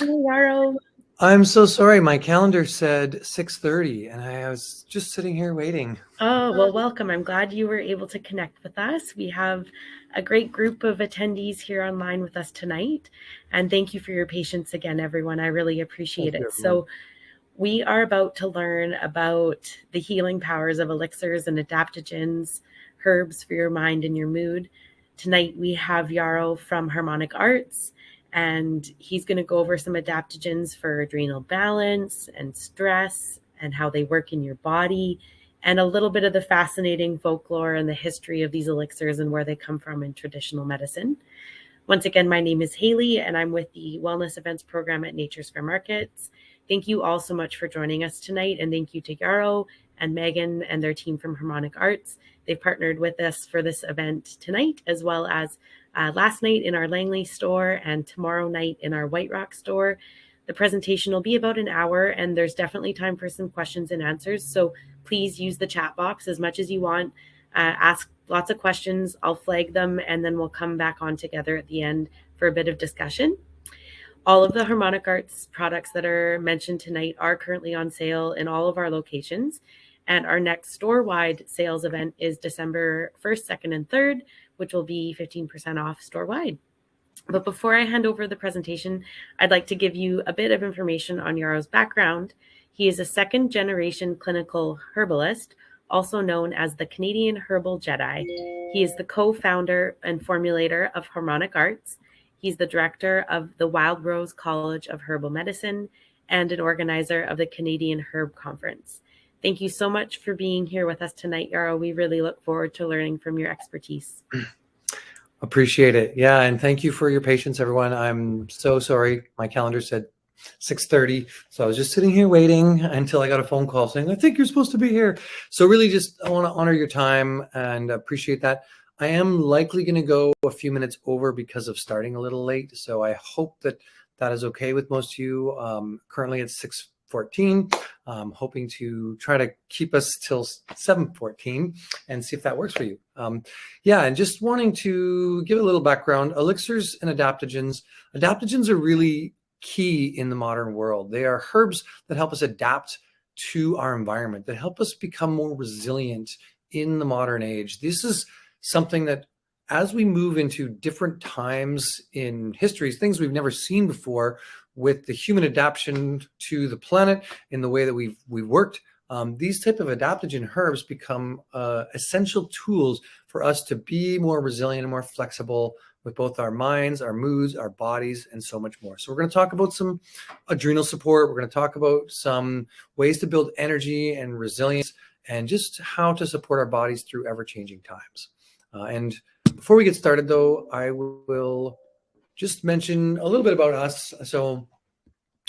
Hi, Yarrow. I'm so sorry. My calendar said 6:30 and I was just sitting here waiting. Oh, well, welcome. I'm glad you were able to connect with us. We have a great group of attendees here online with us tonight. And thank you for your patience again, everyone. I really appreciate Thank you, it. everyone. So, we are about to learn about the healing powers of elixirs and adaptogens, herbs for your mind and your mood. Tonight, we have Yarrow from Harmonic Arts, and he's going to go over some adaptogens for adrenal balance and stress and how they work in your body, and a little bit of the fascinating folklore and the history of these elixirs and where they come from in traditional medicine. Once again, my name is Haley, and I'm with the Wellness Events Program at Nature's Fair Markets. Thank you all so much for joining us tonight, and thank you to Yarrow and Megan and their team from Harmonic Arts. They've partnered with us for this event tonight, as well as last night in our Langley store and tomorrow night in our White Rock store. The presentation will be about an hour, and there's definitely time for some questions and answers. So please use the chat box as much as you want. Ask lots of questions. I'll flag them, and then we'll come back on together at the end for a bit of discussion. All of the Harmonic Arts products that are mentioned tonight are currently on sale in all of our locations. And our next store-wide sales event is December 1st, 2nd, and 3rd, which will be 15% off store-wide. But before I hand over the presentation, I'd like to give you a bit of information on Yarrow's background. He is a second-generation clinical herbalist, also known as the Canadian Herbal Jedi. He is the co-founder and formulator of Harmonic Arts. He's the director of the Wild Rose College of Herbal Medicine and an organizer of the Canadian Herb Conference. Thank you so much for being here with us tonight, Yarrow. We really look forward to learning from your expertise. Appreciate it. Yeah, and thank you for your patience, everyone. I'm so sorry. My calendar said 6:30, so I was just sitting here waiting until I got a phone call saying, I think you're supposed to be here. So really just I want to honor your time and appreciate that. I am likely going to go a few minutes over because of starting a little late, so I hope that that is okay with most of you. Currently it's 6:14. Hoping to try to keep us till 7:14 and see if that works for you. Yeah, and just wanting to give a little background, elixirs and adaptogens. Adaptogens are really key in the modern world. They are herbs that help us adapt to our environment, that help us become more resilient in the modern age. This is something that as we move into different times in history, things we've never seen before with the human adaptation to the planet in the way that we've worked, these type of adaptogen herbs become essential tools for us to be more resilient and more flexible with both our minds, our moods, our bodies, and so much more. So we're going to talk about some adrenal support. We're going to talk about some ways to build energy and resilience and just how to support our bodies through ever-changing times. And before we get started, though, I will just mention a little bit about us. So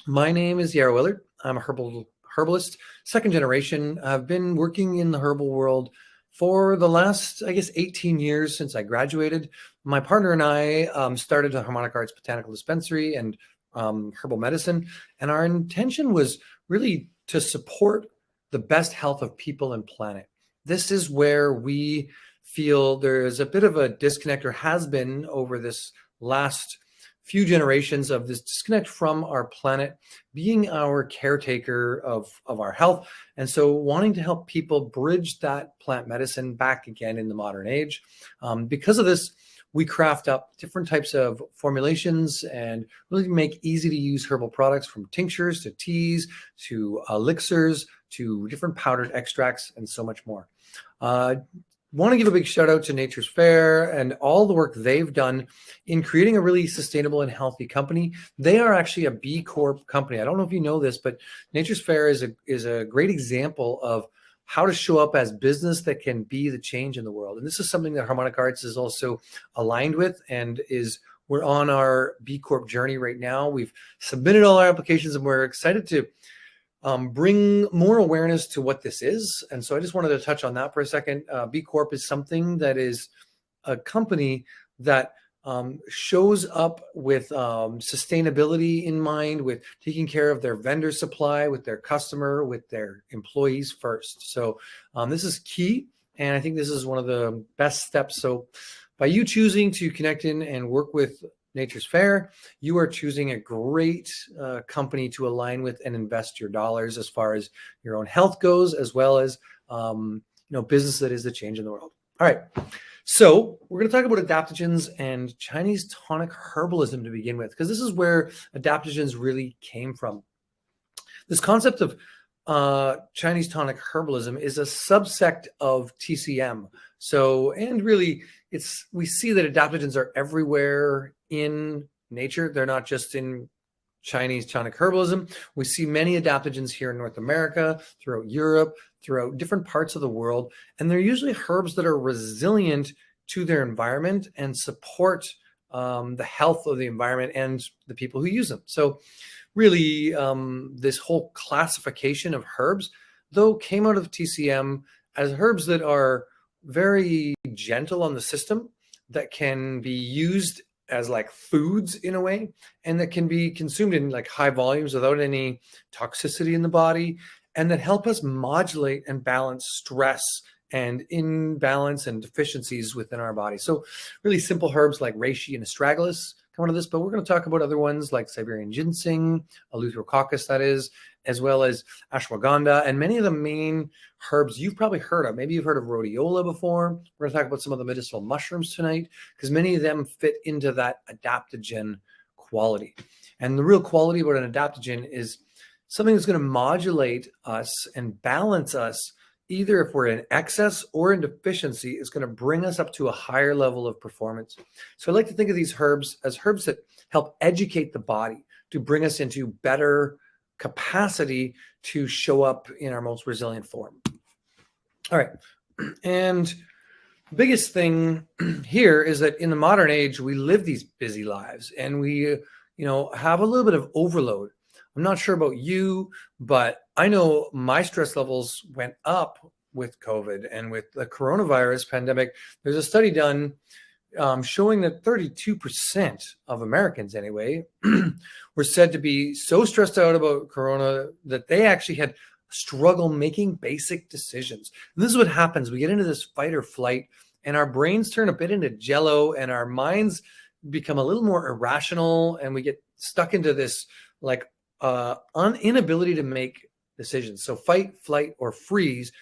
my name is Yarrow Willard. I'm a herbalist, second generation. I've been working in the herbal world for the last, I guess, 18 years since I graduated. My partner and I started a Harmonic Arts Botanical Dispensary and herbal medicine. And our intention was really to support the best health of people and planet. This is where we feel there is a bit of a disconnect, or has been over this last few generations, of this disconnect from our planet being our caretaker of our health. And so wanting to help people bridge that plant medicine back again in the modern age. Because of this, we craft up different types of formulations and really make easy to use herbal products, from tinctures to teas to elixirs to different powdered extracts and so much more. Want to give a big shout out to Nature's Fair and all the work they've done in creating a really sustainable and healthy company. They are actually a B Corp company. I don't know if you know this, but Nature's Fair is a great example of how to show up as business that can be the change in the world. And this is something that Harmonic Arts is also aligned with, and we're on our B Corp journey right now. We've submitted all our applications and we're excited to bring more awareness to what this is. And so I just wanted to touch on that for a second. B Corp is something that is a company that shows up with sustainability in mind, with taking care of their vendor supply, with their customer, with their employees first. So this is key. And I think this is one of the best steps. So by you choosing to connect in and work with Nature's fair, you are choosing a great company to align with and invest your dollars as far as your own health goes, as well as business that is the change in the world. All right. So we're going to talk about adaptogens and Chinese tonic herbalism to begin with, because this is where adaptogens really came from. This concept of Chinese tonic herbalism is a subsect of TCM. So, and really, we see that adaptogens are everywhere in nature. They're not just in Chinese tonic herbalism. We see many adaptogens here in North America, throughout Europe, throughout different parts of the world. And they're usually herbs that are resilient to their environment and support the health of the environment and the people who use them. So really, this whole classification of herbs, though, came out of TCM as herbs that are very gentle on the system, that can be used as like foods in a way, and that can be consumed in like high volumes without any toxicity in the body, and that help us modulate and balance stress and imbalance and deficiencies within our body. So really simple herbs like reishi and astragalus come out of this, but we're going to talk about other ones like Siberian ginseng, eleutherococcus, that is, as well as ashwagandha, and many of the main herbs you've probably heard of. Maybe you've heard of rhodiola before. We're going to talk about some of the medicinal mushrooms tonight, because many of them fit into that adaptogen quality. And the real quality about an adaptogen is something that's going to modulate us and balance us, either if we're in excess or in deficiency. Is going to bring us up to a higher level of performance. So I like to think of these herbs as herbs that help educate the body to bring us into better capacity to show up in our most resilient form. All right. And the biggest thing here is that in the modern age, we live these busy lives, and we, have a little bit of overload. I'm not sure about you, but I know my stress levels went up with COVID and with the coronavirus pandemic. There's a study done showing that 32% of Americans, anyway, were said to be so stressed out about corona that they actually had struggle making basic decisions. And this is what happens. We get into this fight or flight, and our brains turn a bit into jello, and our minds become a little more irrational, and we get stuck into this like inability to make decisions. So fight, flight, or freeze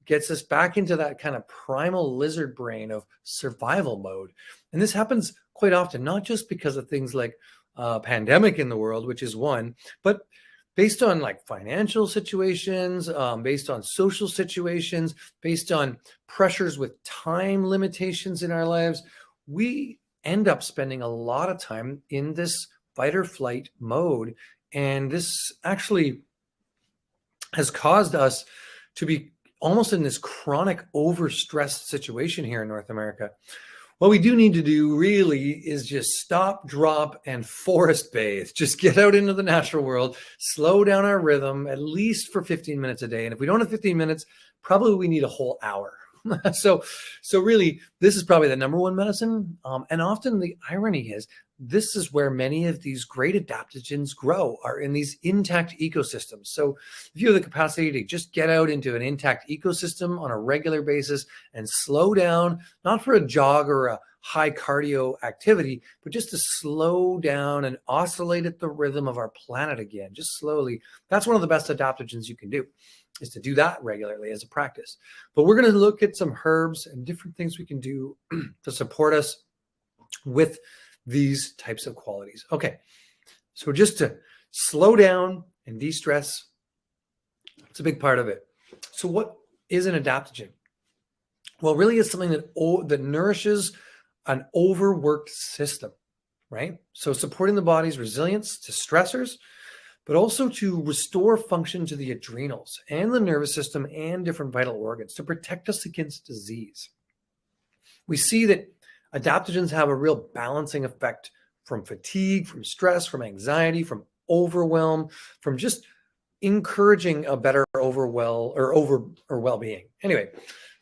gets us back into that kind of primal lizard brain of survival mode. And this happens quite often, not just because of things like pandemic in the world, which is one, but based on like financial situations, based on social situations, based on pressures with time limitations in our lives, we end up spending a lot of time in this fight or flight mode. And this actually has caused us to be almost in this chronic overstressed situation here in North America. What we do need to do really is just stop, drop, and forest bathe. Just get out into the natural world, slow down our rhythm, at least for 15 minutes a day. And if we don't have 15 minutes, probably we need a whole hour. So really, this is probably the number one medicine. And often the irony is, this is where many of these great adaptogens grow, are in these intact ecosystems. So if you have the capacity to just get out into an intact ecosystem on a regular basis and slow down, not for a jog or a high cardio activity, but just to slow down and oscillate at the rhythm of our planet again, just slowly, that's one of the best adaptogens you can do, is to do that regularly as a practice. But we're going to look at some herbs and different things we can do to support us with these types of qualities. Okay, so just to slow down and de-stress, it's a big part of it. So what is an adaptogen? Well, really it's something that nourishes an overworked system, right? So supporting the body's resilience to stressors, but also to restore function to the adrenals and the nervous system and different vital organs to protect us against disease. We see that adaptogens have a real balancing effect from fatigue, from stress, from anxiety, from overwhelm, from just encouraging a better well-being. Anyway,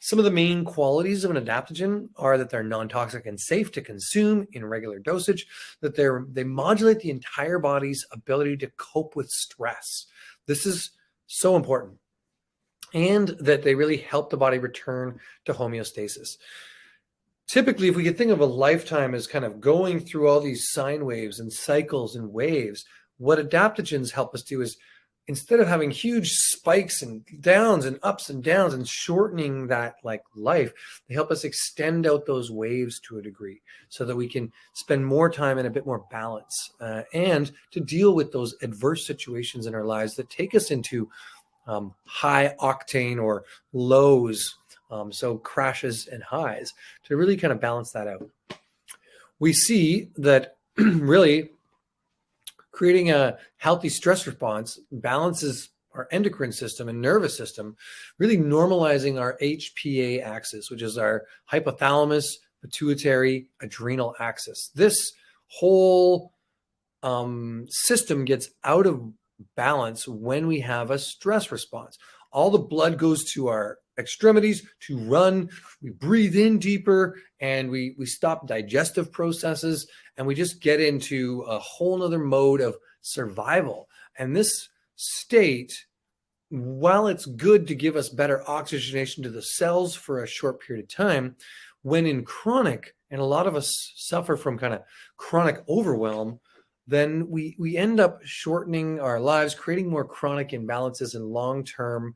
some of the main qualities of an adaptogen are that they're non-toxic and safe to consume in regular dosage, that they modulate the entire body's ability to cope with stress. This is so important. And that they really help the body return to homeostasis. typically, if we could think of a lifetime as kind of going through all these sine waves and cycles and waves, what adaptogens help us do is, instead of having huge spikes and downs and ups and downs and shortening that like life, they help us extend out those waves to a degree so that we can spend more time in a bit more balance and to deal with those adverse situations in our lives that take us into high octane or lows, so crashes and highs, to really kind of balance that out. We see that really creating a healthy stress response balances our endocrine system and nervous system, really normalizing our HPA axis, which is our hypothalamus, pituitary, adrenal axis. This whole system gets out of balance when we have a stress response. All the blood goes to our extremities to run, we breathe in deeper, and we stop digestive processes, and we just get into a whole nother mode of survival. And this state, while it's good to give us better oxygenation to the cells for a short period of time, when in chronic, and a lot of us suffer from kind of chronic overwhelm, then we end up shortening our lives, creating more chronic imbalances and long-term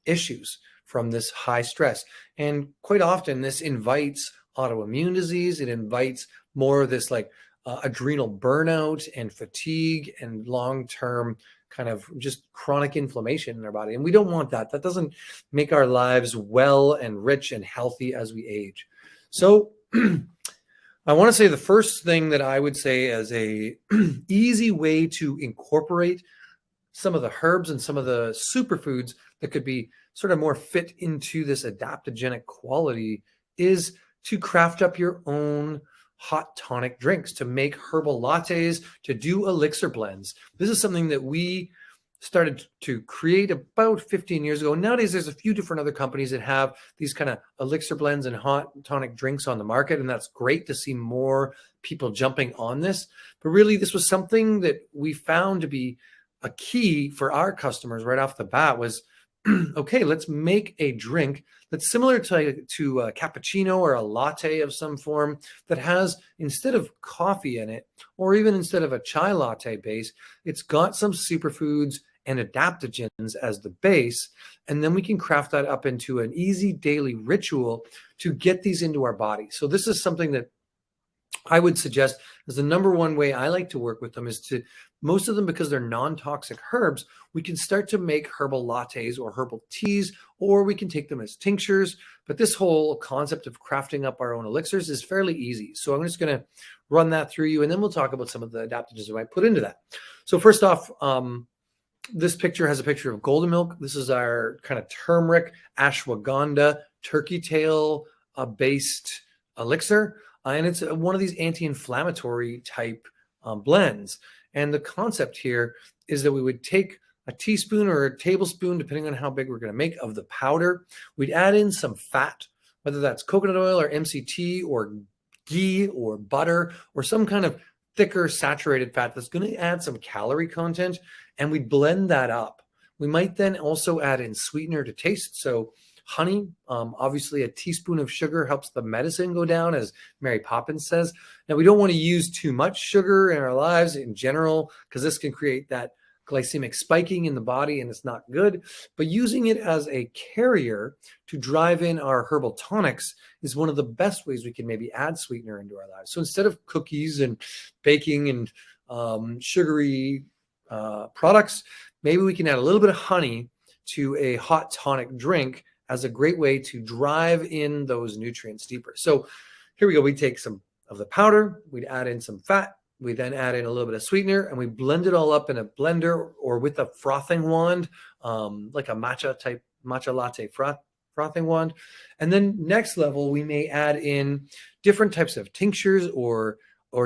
issues from this high stress. And quite often this invites autoimmune disease. It invites more of this like adrenal burnout and fatigue and long-term kind of just chronic inflammation in our body. And we don't want that. That doesn't make our lives well and rich and healthy as we age. So I want to say the first thing that I would say as a easy way to incorporate some of the herbs and some of the superfoods that could be sort of more fit into this adaptogenic quality is to craft up your own hot tonic drinks, to make herbal lattes, to do elixir blends. This is something that we started to create about 15 years ago. Nowadays, there's a few different other companies that have these kind of elixir blends and hot tonic drinks on the market, and that's great to see more people jumping on this. But really, this was something that we found to be a key for our customers right off the bat was, okay, let's make a drink that's similar to a cappuccino or a latte of some form that has, instead of coffee in it, or even instead of a chai latte base, it's got some superfoods and adaptogens as the base. And then we can craft that up into an easy daily ritual to get these into our body. So this is something that I would suggest is the number one way I like to work with them, is to, most of them, because they're non-toxic herbs, we can start to make herbal lattes or herbal teas, or we can take them as tinctures. But this whole concept of crafting up our own elixirs is fairly easy. So I'm just going to run that through you, and then we'll talk about some of the adaptogens we might put into that. So first off, this picture has a picture of golden milk. This is our kind of turmeric, ashwagandha, turkey tail based elixir. And it's one of these anti-inflammatory type blends. And the concept here is that we would take a teaspoon or a tablespoon, depending on how big we're going to make, of the powder. We'd add in some fat, whether that's coconut oil or MCT or ghee or butter or some kind of thicker saturated fat that's going to add some calorie content. And we'd blend that up. We might then also add in sweetener to taste. So honey, obviously a teaspoon of sugar helps the medicine go down, as Mary Poppins says. Now, we don't want to use too much sugar in our lives in general, because this can create that glycemic spiking in the body, and it's not good. But using it as a carrier to drive in our herbal tonics is one of the best ways we can maybe add sweetener into our lives. So instead of cookies and baking and sugary products, maybe we can add a little bit of honey to a hot tonic drink as a great way to drive in those nutrients deeper. So here we go. We take some of the powder, we'd add in some fat, we then add in a little bit of sweetener, and we blend it all up in a blender or with a frothing wand, like a matcha latte frothing wand. And then next level, we may add in different types of tinctures or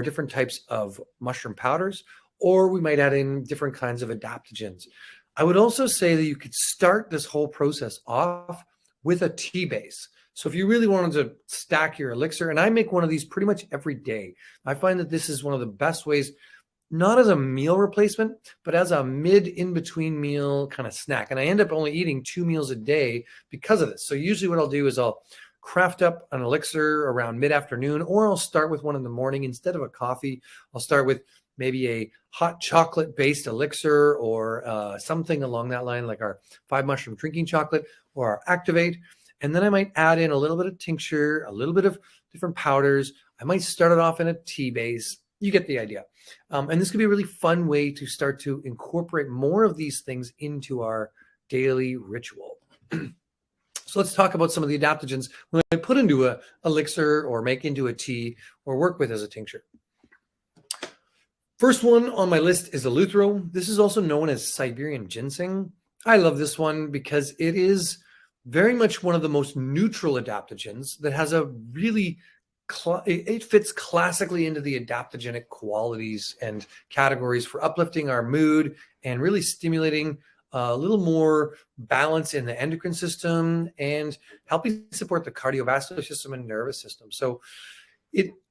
different types of mushroom powders, or we might add in different kinds of adaptogens. I would also say that you could start this whole process off with a tea base. So if you really wanted to stack your elixir, and I make one of these pretty much every day, I find that this is one of the best ways, not as a meal replacement, but as a in-between meal kind of snack. And I end up only eating 2 meals a day because of this. So usually what I'll do is I'll craft up an elixir around mid-afternoon, or I'll start with one in the morning. Instead of a coffee, I'll start with maybe a hot chocolate-based elixir or something along that line, like our 5-mushroom drinking chocolate or our Activate. And then I might add in a little bit of tincture, a little bit of different powders. I might start it off in a tea base. You get the idea. And this could be a really fun way to start to incorporate more of these things into our daily ritual. So let's talk about some of the adaptogens when I put into a elixir or make into a tea or work with as a tincture. First one on my list is eleuthero. This is also known as Siberian ginseng. I love this one because it is very much one of the most neutral adaptogens that has a really, it fits classically into the adaptogenic qualities and categories for uplifting our mood and really stimulating a little more balance in the endocrine system and helping support the cardiovascular system and nervous system. So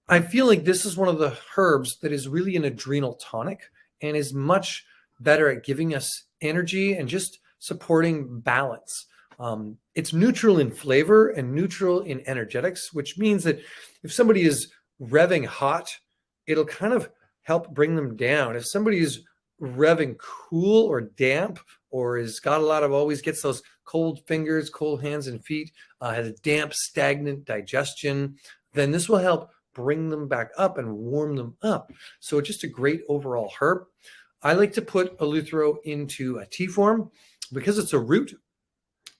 I feel like this is one of the herbs that is really an adrenal tonic and is much better at giving us energy and just supporting balance. It's neutral in flavor and neutral in energetics, which means that if somebody is revving hot, it'll kind of help bring them down. If somebody is revving cool or damp, or has got a lot of, always gets those cold fingers, cold hands and feet, has a damp, stagnant digestion, then this will help bring them back up and warm them up. So it's just a great overall herb. I like to put eleuthero into a tea form because it's a root.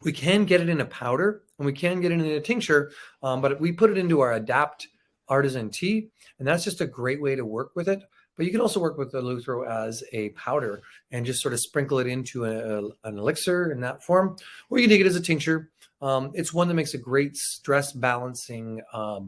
We can get it in a powder and we can get it in a tincture, but we put it into our Adapt artisan tea, and that's just a great way to work with it. But you can also work with eleuthero as a powder and just sort of sprinkle it into an elixir in that form, or you can take it as a tincture. It's one that makes a great stress balancing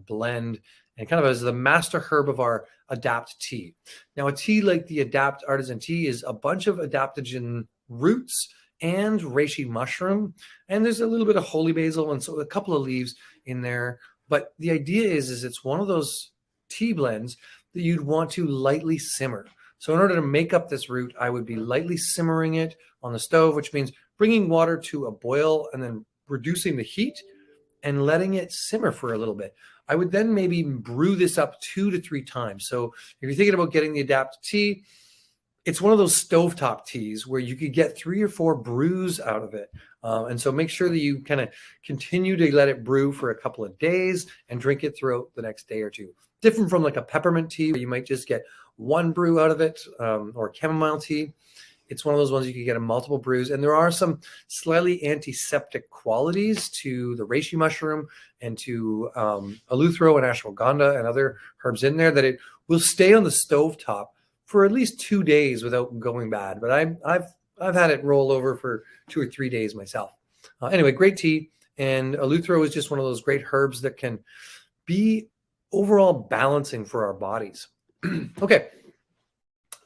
blend and kind of as the master herb of our Adapt tea. Now, a tea like the Adapt artisan tea is a bunch of adaptogen roots and reishi mushroom, and there's a little bit of holy basil and so a couple of leaves in there. But the idea is it's one of those tea blends that you'd want to lightly simmer. So in order to make up this root, I would be lightly simmering it on the stove, which means bringing water to a boil and then reducing the heat and letting it simmer for a little bit. I would then maybe brew this up 2 to 3 times. So if you're thinking about getting the Adapt tea, it's one of those stovetop teas where you could get 3 or 4 brews out of it. And so make sure that you kind of continue to let it brew for a couple of days and drink it throughout the next day or two. Different from like a peppermint tea where you might just get 1 brew out of it, or chamomile tea. It's one of those ones you can get in multiple brews. And there are some slightly antiseptic qualities to the reishi mushroom and to eleuthero and ashwagandha and other herbs in there that it will stay on the stovetop for at least 2 days without going bad. But I've had it roll over for 2 or 3 days myself. Anyway, great tea. And eleuthero is just one of those great herbs that can be overall balancing for our bodies. Okay.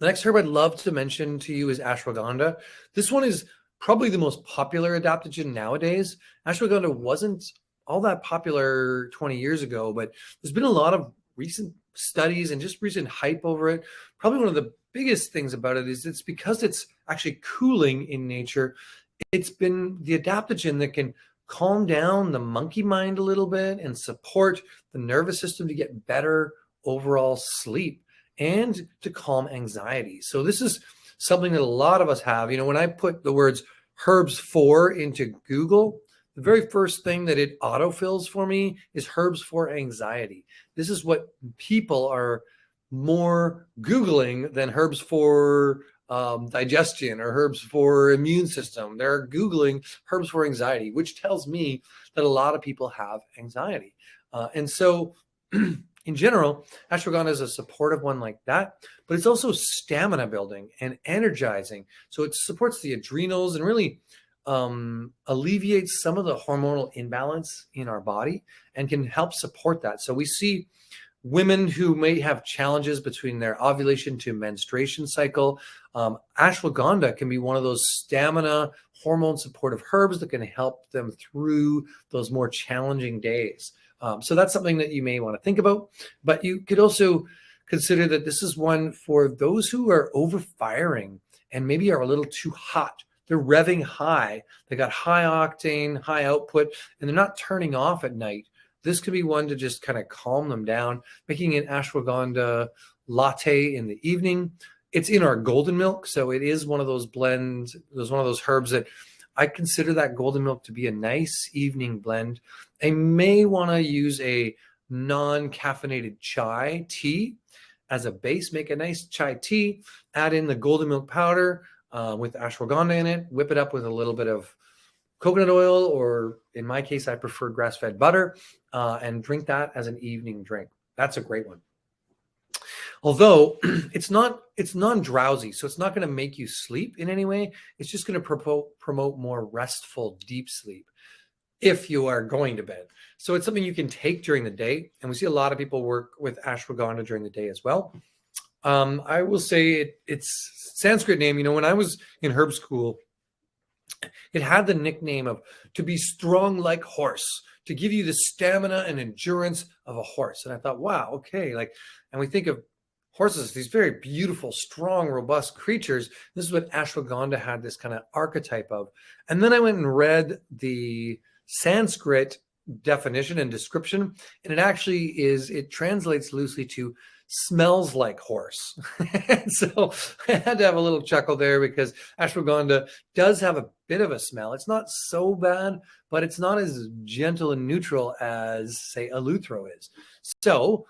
The next herb I'd love to mention to you is ashwagandha. This one is probably the most popular adaptogen nowadays. Ashwagandha wasn't all that popular 20 years ago, but there's been a lot of recent studies and just recent hype over it. Probably one of the biggest things about it is it's because it's actually cooling in nature. It's been the adaptogen that can calm down the monkey mind a little bit and support the nervous system to get better overall sleep and to calm anxiety. So this is something that a lot of us have. You know, when I put the words herbs for into Google, the very first thing that it autofills for me is herbs for anxiety. This is what people are more Googling than herbs for digestion or herbs for immune system. They're Googling herbs for anxiety, which tells me that a lot of people have anxiety. And so in general, ashwagandha is a supportive one like that, but it's also stamina building and energizing. So it supports the adrenals and really alleviates some of the hormonal imbalance in our body and can help support that. So we see women who may have challenges between their ovulation to menstruation cycle. Ashwagandha can be one of those stamina hormone supportive herbs that can help them through those more challenging days. So that's something that you may want to think about, but you could also consider that this is one for those who are overfiring and maybe are a little too hot. They're revving high. They got high octane, high output, and they're not turning off at night. this could be one to just kind of calm them down. Making an ashwagandha latte in the evening. It's in our golden milk, so it is one of those blends. There's one of those herbs that I consider that golden milk to be a nice evening blend. I may want to use a non-caffeinated chai tea as a base. Make a nice chai tea, add in the golden milk powder with ashwagandha in it, whip it up with a little bit of coconut oil, or in my case, I prefer grass-fed butter, and drink that as an evening drink. That's a great one. Although it's non-drowsy, so it's not going to make you sleep in any way. It's just going to promote more restful, deep sleep if you are going to bed. So it's something you can take during the day. And we see a lot of people work with ashwagandha during the day as well. I will say it's Sanskrit name. You know, when I was in herb school, it had the nickname of to be strong like horse, to give you the stamina and endurance of a horse. And I thought, wow, okay. And we think of horses, these very beautiful, strong, robust creatures. This is what ashwagandha had this kind of archetype of. And then I went and read the Sanskrit definition and description, and it translates loosely to smells like horse. And so I had to have a little chuckle there, because ashwagandha does have a bit of a smell. It's not so bad, but it's not as gentle and neutral as, say, eleuthero is. So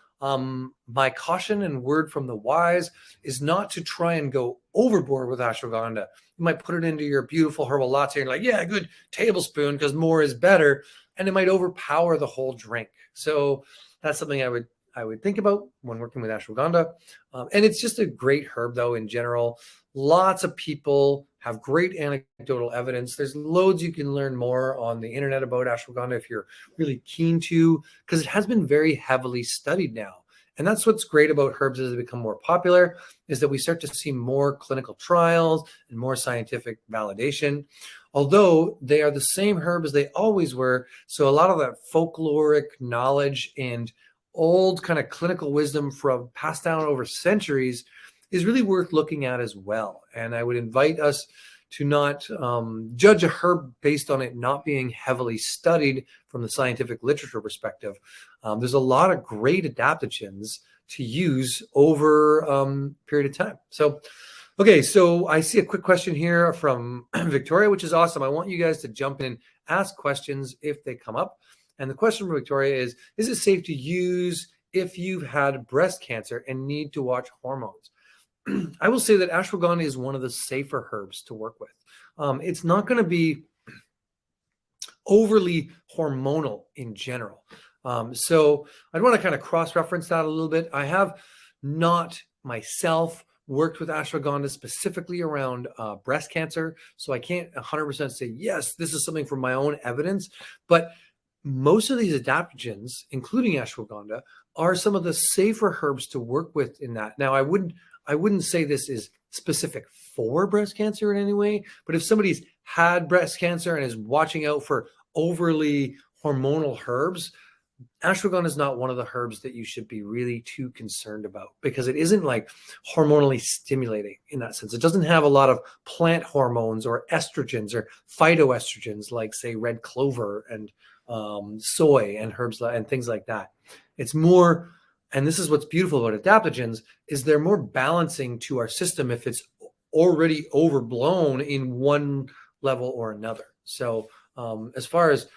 my caution and word from the wise is not to try and go overboard with ashwagandha. You might put it into your beautiful herbal latte and you're like, yeah, a good tablespoon because more is better. And it might overpower the whole drink. So that's something I would think about when working with ashwagandha. And it's just a great herb, though, in general. Lots of people have great anecdotal evidence. There's loads you can learn more on the internet about ashwagandha if you're really keen to, because it has been very heavily studied now. And that's what's great about herbs as they become more popular, is that we start to see more clinical trials and more scientific validation, although they are the same herb as they always were. So a lot of that folkloric knowledge and old kind of clinical wisdom from passed down over centuries is really worth looking at as well. And I would invite us to not judge a herb based on it not being heavily studied from the scientific literature perspective. There's a lot of great adaptogens to use over a period of time. So, okay, so I see a quick question here from Victoria, which is awesome. I want you guys to jump in and ask questions if they come up. And the question from Victoria is it safe to use if you've had breast cancer and need to watch hormones? I will say that ashwagandha is one of the safer herbs to work with. It's not going to be overly hormonal in general. So I'd want to kind of cross-reference that a little bit. I have not myself worked with ashwagandha specifically around breast cancer, so I can't 100% say, yes, this is something from my own evidence. But most of these adaptogens, including ashwagandha, are some of the safer herbs to work with in that. Now, I wouldn't say this is specific for breast cancer in any way, but if somebody's had breast cancer and is watching out for overly hormonal herbs, ashwagandha is not one of the herbs that you should be really too concerned about, because it isn't like hormonally stimulating in that sense. It doesn't have a lot of plant hormones or estrogens or phytoestrogens like, say, red clover and soy and herbs and things like that. It's more, and this is what's beautiful about adaptogens, is they're more balancing to our system if it's already overblown in one level or another. So as far as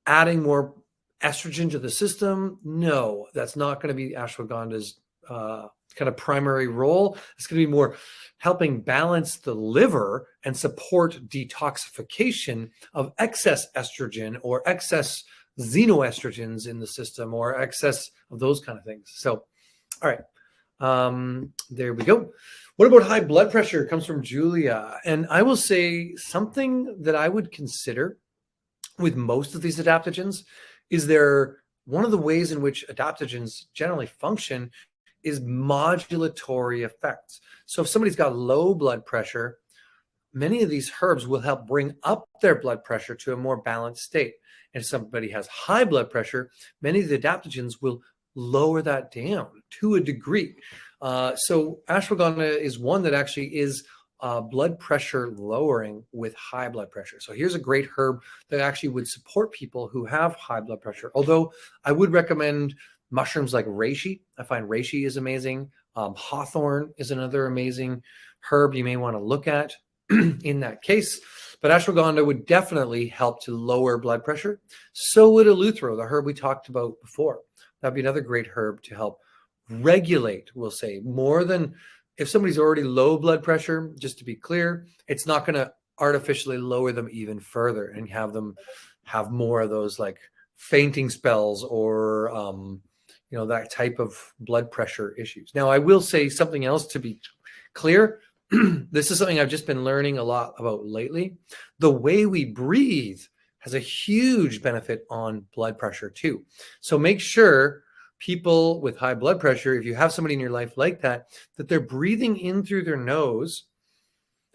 adding more estrogen to the system, no, that's not going to be ashwagandha's kind of primary role. It's going to be more helping balance the liver and support detoxification of excess estrogen or excess xenoestrogens in the system or excess of those kind of things. So, all right, there we go. What about high blood pressure? It comes from Julia. And I will say something that I would consider with most of these adaptogens is one of the ways in which adaptogens generally function is modulatory effects. So if somebody's got low blood pressure, many of these herbs will help bring up their blood pressure to a more balanced state. And if somebody has high blood pressure, many of the adaptogens will lower that down to a degree. So ashwagandha is one that actually is blood pressure lowering with high blood pressure. So here's a great herb that actually would support people who have high blood pressure. Although I would recommend mushrooms like reishi. I find reishi is amazing. Hawthorn is another amazing herb you may want to look at in that case. But ashwagandha would definitely help to lower blood pressure. So would eleuthero, the herb we talked about before. That'd be another great herb to help regulate, we'll say, more than if somebody's already low blood pressure. Just to be clear, it's not going to artificially lower them even further and have them have more of those like fainting spells or that type of blood pressure issues. Now, I will say something else to be clear. This is something I've just been learning a lot about lately. The way we breathe has a huge benefit on blood pressure too. So make sure people with high blood pressure, if you have somebody in your life like that, that they're breathing in through their nose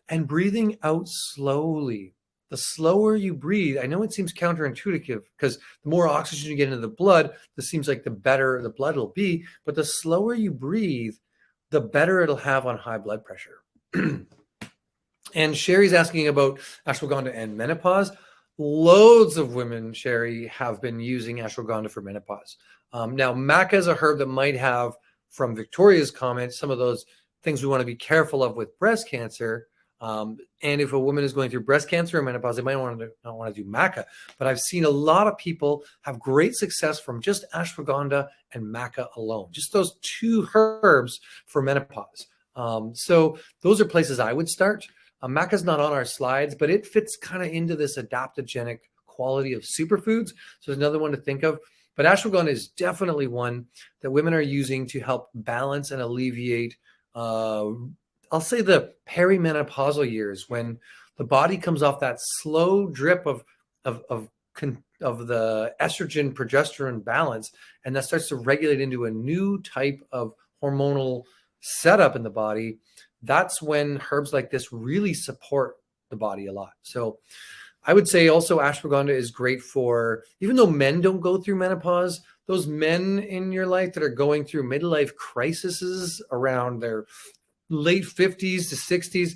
and breathing out slowly. The slower you breathe, I know it seems counterintuitive because the more oxygen you get into the blood, this seems like the better the blood will be. But the slower you breathe, the better it'll have on high blood pressure. And Sherry's asking about ashwagandha and menopause. Loads of women, Sherry, have been using ashwagandha for menopause. Now, maca is a herb that might have, from Victoria's comment, some of those things we want to be careful of with breast cancer. And if a woman is going through breast cancer or menopause, they might not want to do maca. But I've seen a lot of people have great success from just ashwagandha and maca alone, just those two herbs for menopause. So those are places I would start. Maca is not on our slides, but it fits kind of into this adaptogenic quality of superfoods. So there's another one to think of. But ashwagandha is definitely one that women are using to help balance and alleviate, I'll say, the perimenopausal years when the body comes off that slow drip of the estrogen progesterone balance, and that starts to regulate into a new type of hormonal setup in the body. That's when herbs like this really support the body a lot. So I would say also ashwagandha is great for, even though men don't go through menopause, those men in your life that are going through midlife crises around their late 50s to 60s,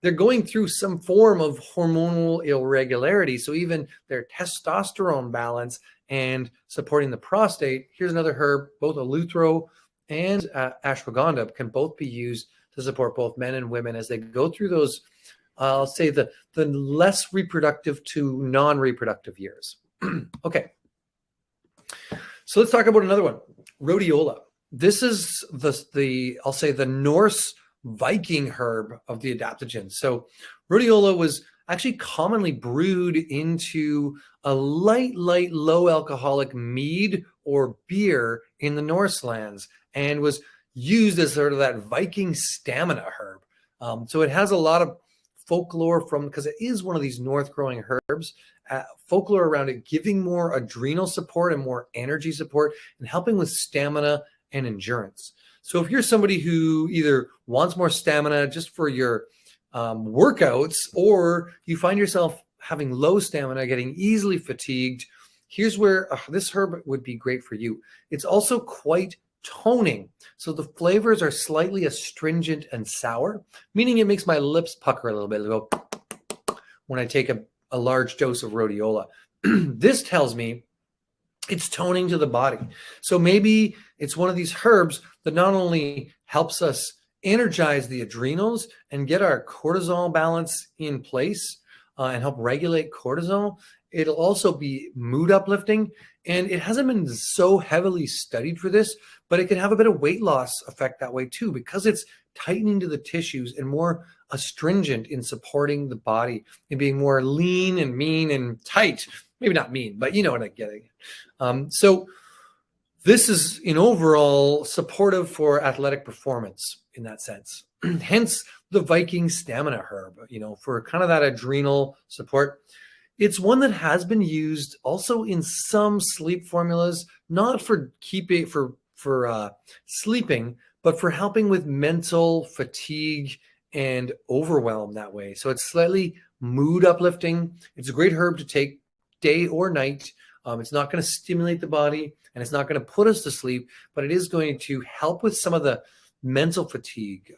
they're going through some form of hormonal irregularity. So even their testosterone balance and supporting the prostate, here's another herb, both eleuthero and ashwagandha can both be used to support both men and women as they go through those, I'll say, the less reproductive to non-reproductive years. Okay. So let's talk about another one, rhodiola. This is I'll say the Norse Viking herb of the adaptogens. So rhodiola was actually commonly brewed into a light, low alcoholic mead or beer in the Norse lands and was used as sort of that Viking stamina herb. So it has a lot of folklore because it is one of these north growing herbs, folklore around it giving more adrenal support and more energy support and helping with stamina and endurance. So if you're somebody who either wants more stamina just for your workouts, or you find yourself having low stamina, getting easily fatigued, here's where this herb would be great for you. It's also quite toning. So the flavors are slightly astringent and sour, meaning it makes my lips pucker a little bit when I take a large dose of rhodiola. This tells me it's toning to the body. So maybe it's one of these herbs that not only helps us energize the adrenals and get our cortisol balance in place and help regulate cortisol, it'll also be mood uplifting. And it hasn't been so heavily studied for this, but it can have a bit of weight loss effect that way too, because it's tightening to the tissues and more astringent in supporting the body and being more lean and mean and tight. Maybe not mean, but you know what I'm getting. So this is in overall supportive for athletic performance in that sense. Hence the Viking stamina herb, for kind of that adrenal support. It's one that has been used also in some sleep formulas, not for sleeping, but for helping with mental fatigue and overwhelm that way. So it's slightly mood uplifting. It's a great herb to take day or night. It's not going to stimulate the body and it's not going to put us to sleep, but it is going to help with some of the mental fatigue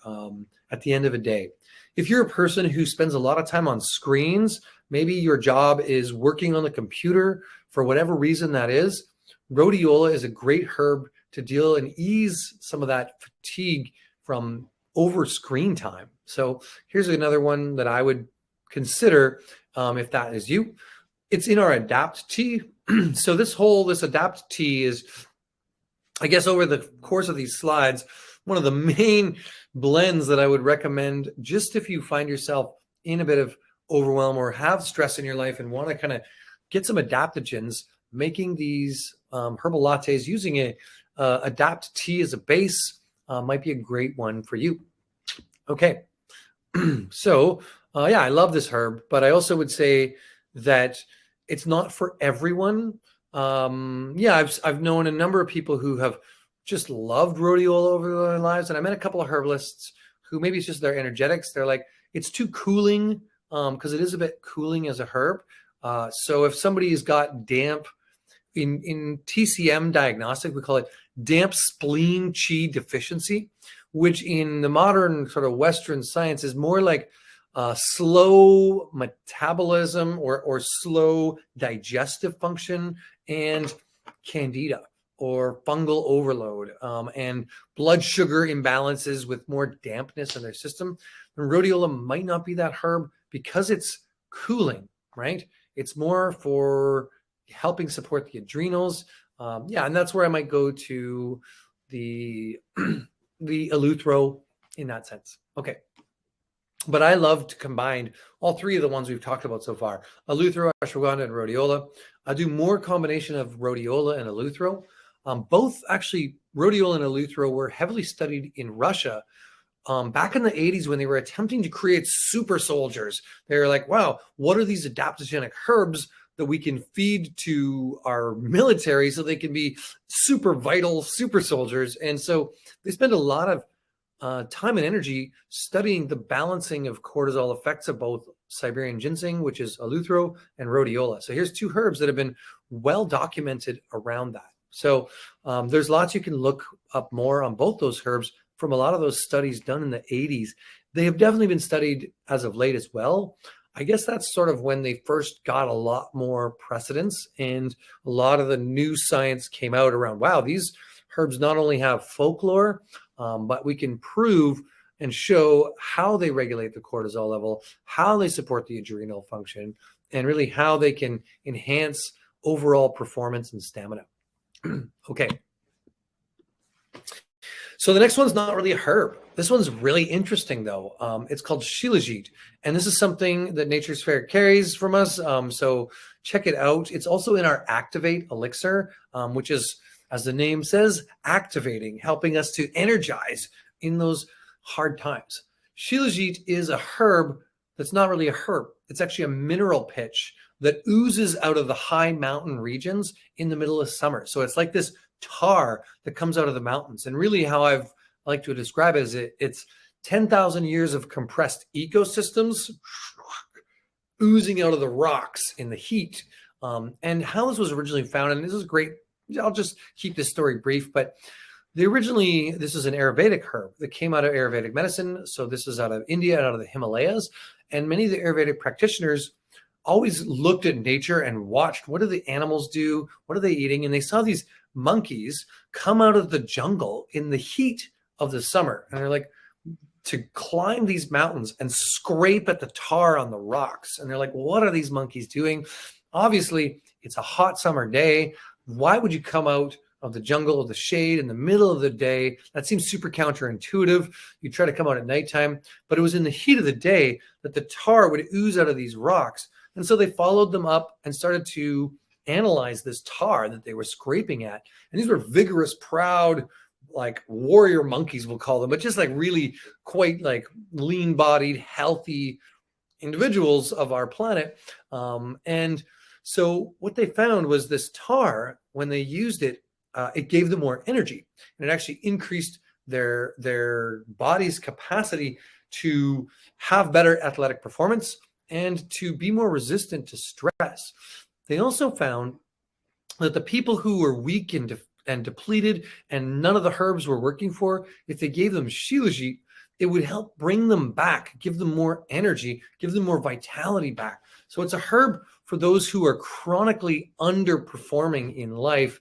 at the end of a day. If you're a person who spends a lot of time on screens, maybe your job is working on the computer for whatever reason that is, Rhodiola is a great herb to deal and ease some of that fatigue from over screen time. So here's another one that I would consider if that is you. It's in our Adapt tea. So this Adapt tea is, I guess, over the course of these slides, one of the main blends that I would recommend just if you find yourself in a bit of overwhelm or have stress in your life and want to kind of get some adaptogens. Making these herbal lattes using a Adapt tea as a base might be a great one for you. Okay, so yeah, I love this herb, but I also would say that it's not for everyone. Yeah, I've known a number of people who have just loved Rhodiola over their lives, and I met a couple of herbalists who maybe it's just their energetics. They're like, it's too cooling because it is a bit cooling as a herb. So if somebody's got damp, in TCM diagnostic, we call it damp spleen qi deficiency, which in the modern sort of Western science is more like slow metabolism or slow digestive function and candida or fungal overload and blood sugar imbalances with more dampness in their system. And Rhodiola might not be that herb because it's cooling, right? It's more for helping support the adrenals. Yeah, and that's where I might go to the Eleuthero in that sense. Okay. But I love to combine all three of the ones we've talked about so far: Eleuthero, Ashwagandha, and Rhodiola. I do more combination of Rhodiola and Eleuthero. Both actually, Rhodiola and Eleuthero were heavily studied in Russia back in the 80s when they were attempting to create super soldiers. They were like, wow, what are these adaptogenic herbs that we can feed to our military so they can be super vital super soldiers? And so they spend a lot of time and energy studying the balancing of cortisol effects of both Siberian ginseng, which is Eleuthero, and Rhodiola. So here's two herbs that have been well documented around that. So there's lots you can look up more on both those herbs from a lot of those studies done in the 80s. They have definitely been studied as of late as well. I guess that's sort of when they first got a lot more precedence and a lot of the new science came out around, wow, these herbs not only have folklore, but we can prove and show how they regulate the cortisol level, how they support the adrenal function, and really how they can enhance overall performance and stamina. Okay. So the next one's not really a herb. This one's really interesting, though. It's called Shilajit, and this is something that Nature's Fair carries from us. So check it out. It's also in our Activate Elixir, which is, as the name says, activating, helping us to energize in those hard times. Shilajit is a herb that's not really a herb. It's actually a mineral pitch that oozes out of the high mountain regions in the middle of summer. So it's like this tar that comes out of the mountains. And really how I like to describe it is it's 10,000 years of compressed ecosystems oozing out of the rocks in the heat. And how this was originally found, and this is great, I'll just keep this story brief, but this is an Ayurvedic herb that came out of Ayurvedic medicine. So this is out of India and out of the Himalayas. And many of the Ayurvedic practitioners always looked at nature and watched, what do the animals do? What are they eating? And they saw these monkeys come out of the jungle in the heat of the summer. And they're like, to climb these mountains and scrape at the tar on the rocks. And they're like, what are these monkeys doing? Obviously, it's a hot summer day. Why would you come out of the jungle, of the shade in the middle of the day? That seems super counterintuitive. You try to come out at nighttime, but it was in the heat of the day that the tar would ooze out of these rocks. And so they followed them up and started to analyze this tar that they were scraping at. And these were vigorous, proud, like warrior monkeys, we'll call them, but just like really quite like lean-bodied, healthy individuals of our planet. And so what they found was this tar, when they used it, it gave them more energy, and it actually increased their body's capacity to have better athletic performance and to be more resistant to stress. They also found that the people who were weak and and depleted and none of the herbs were working for, if they gave them Shilajit, it would help bring them back, give them more energy, give them more vitality back. So it's a herb for those who are chronically underperforming in life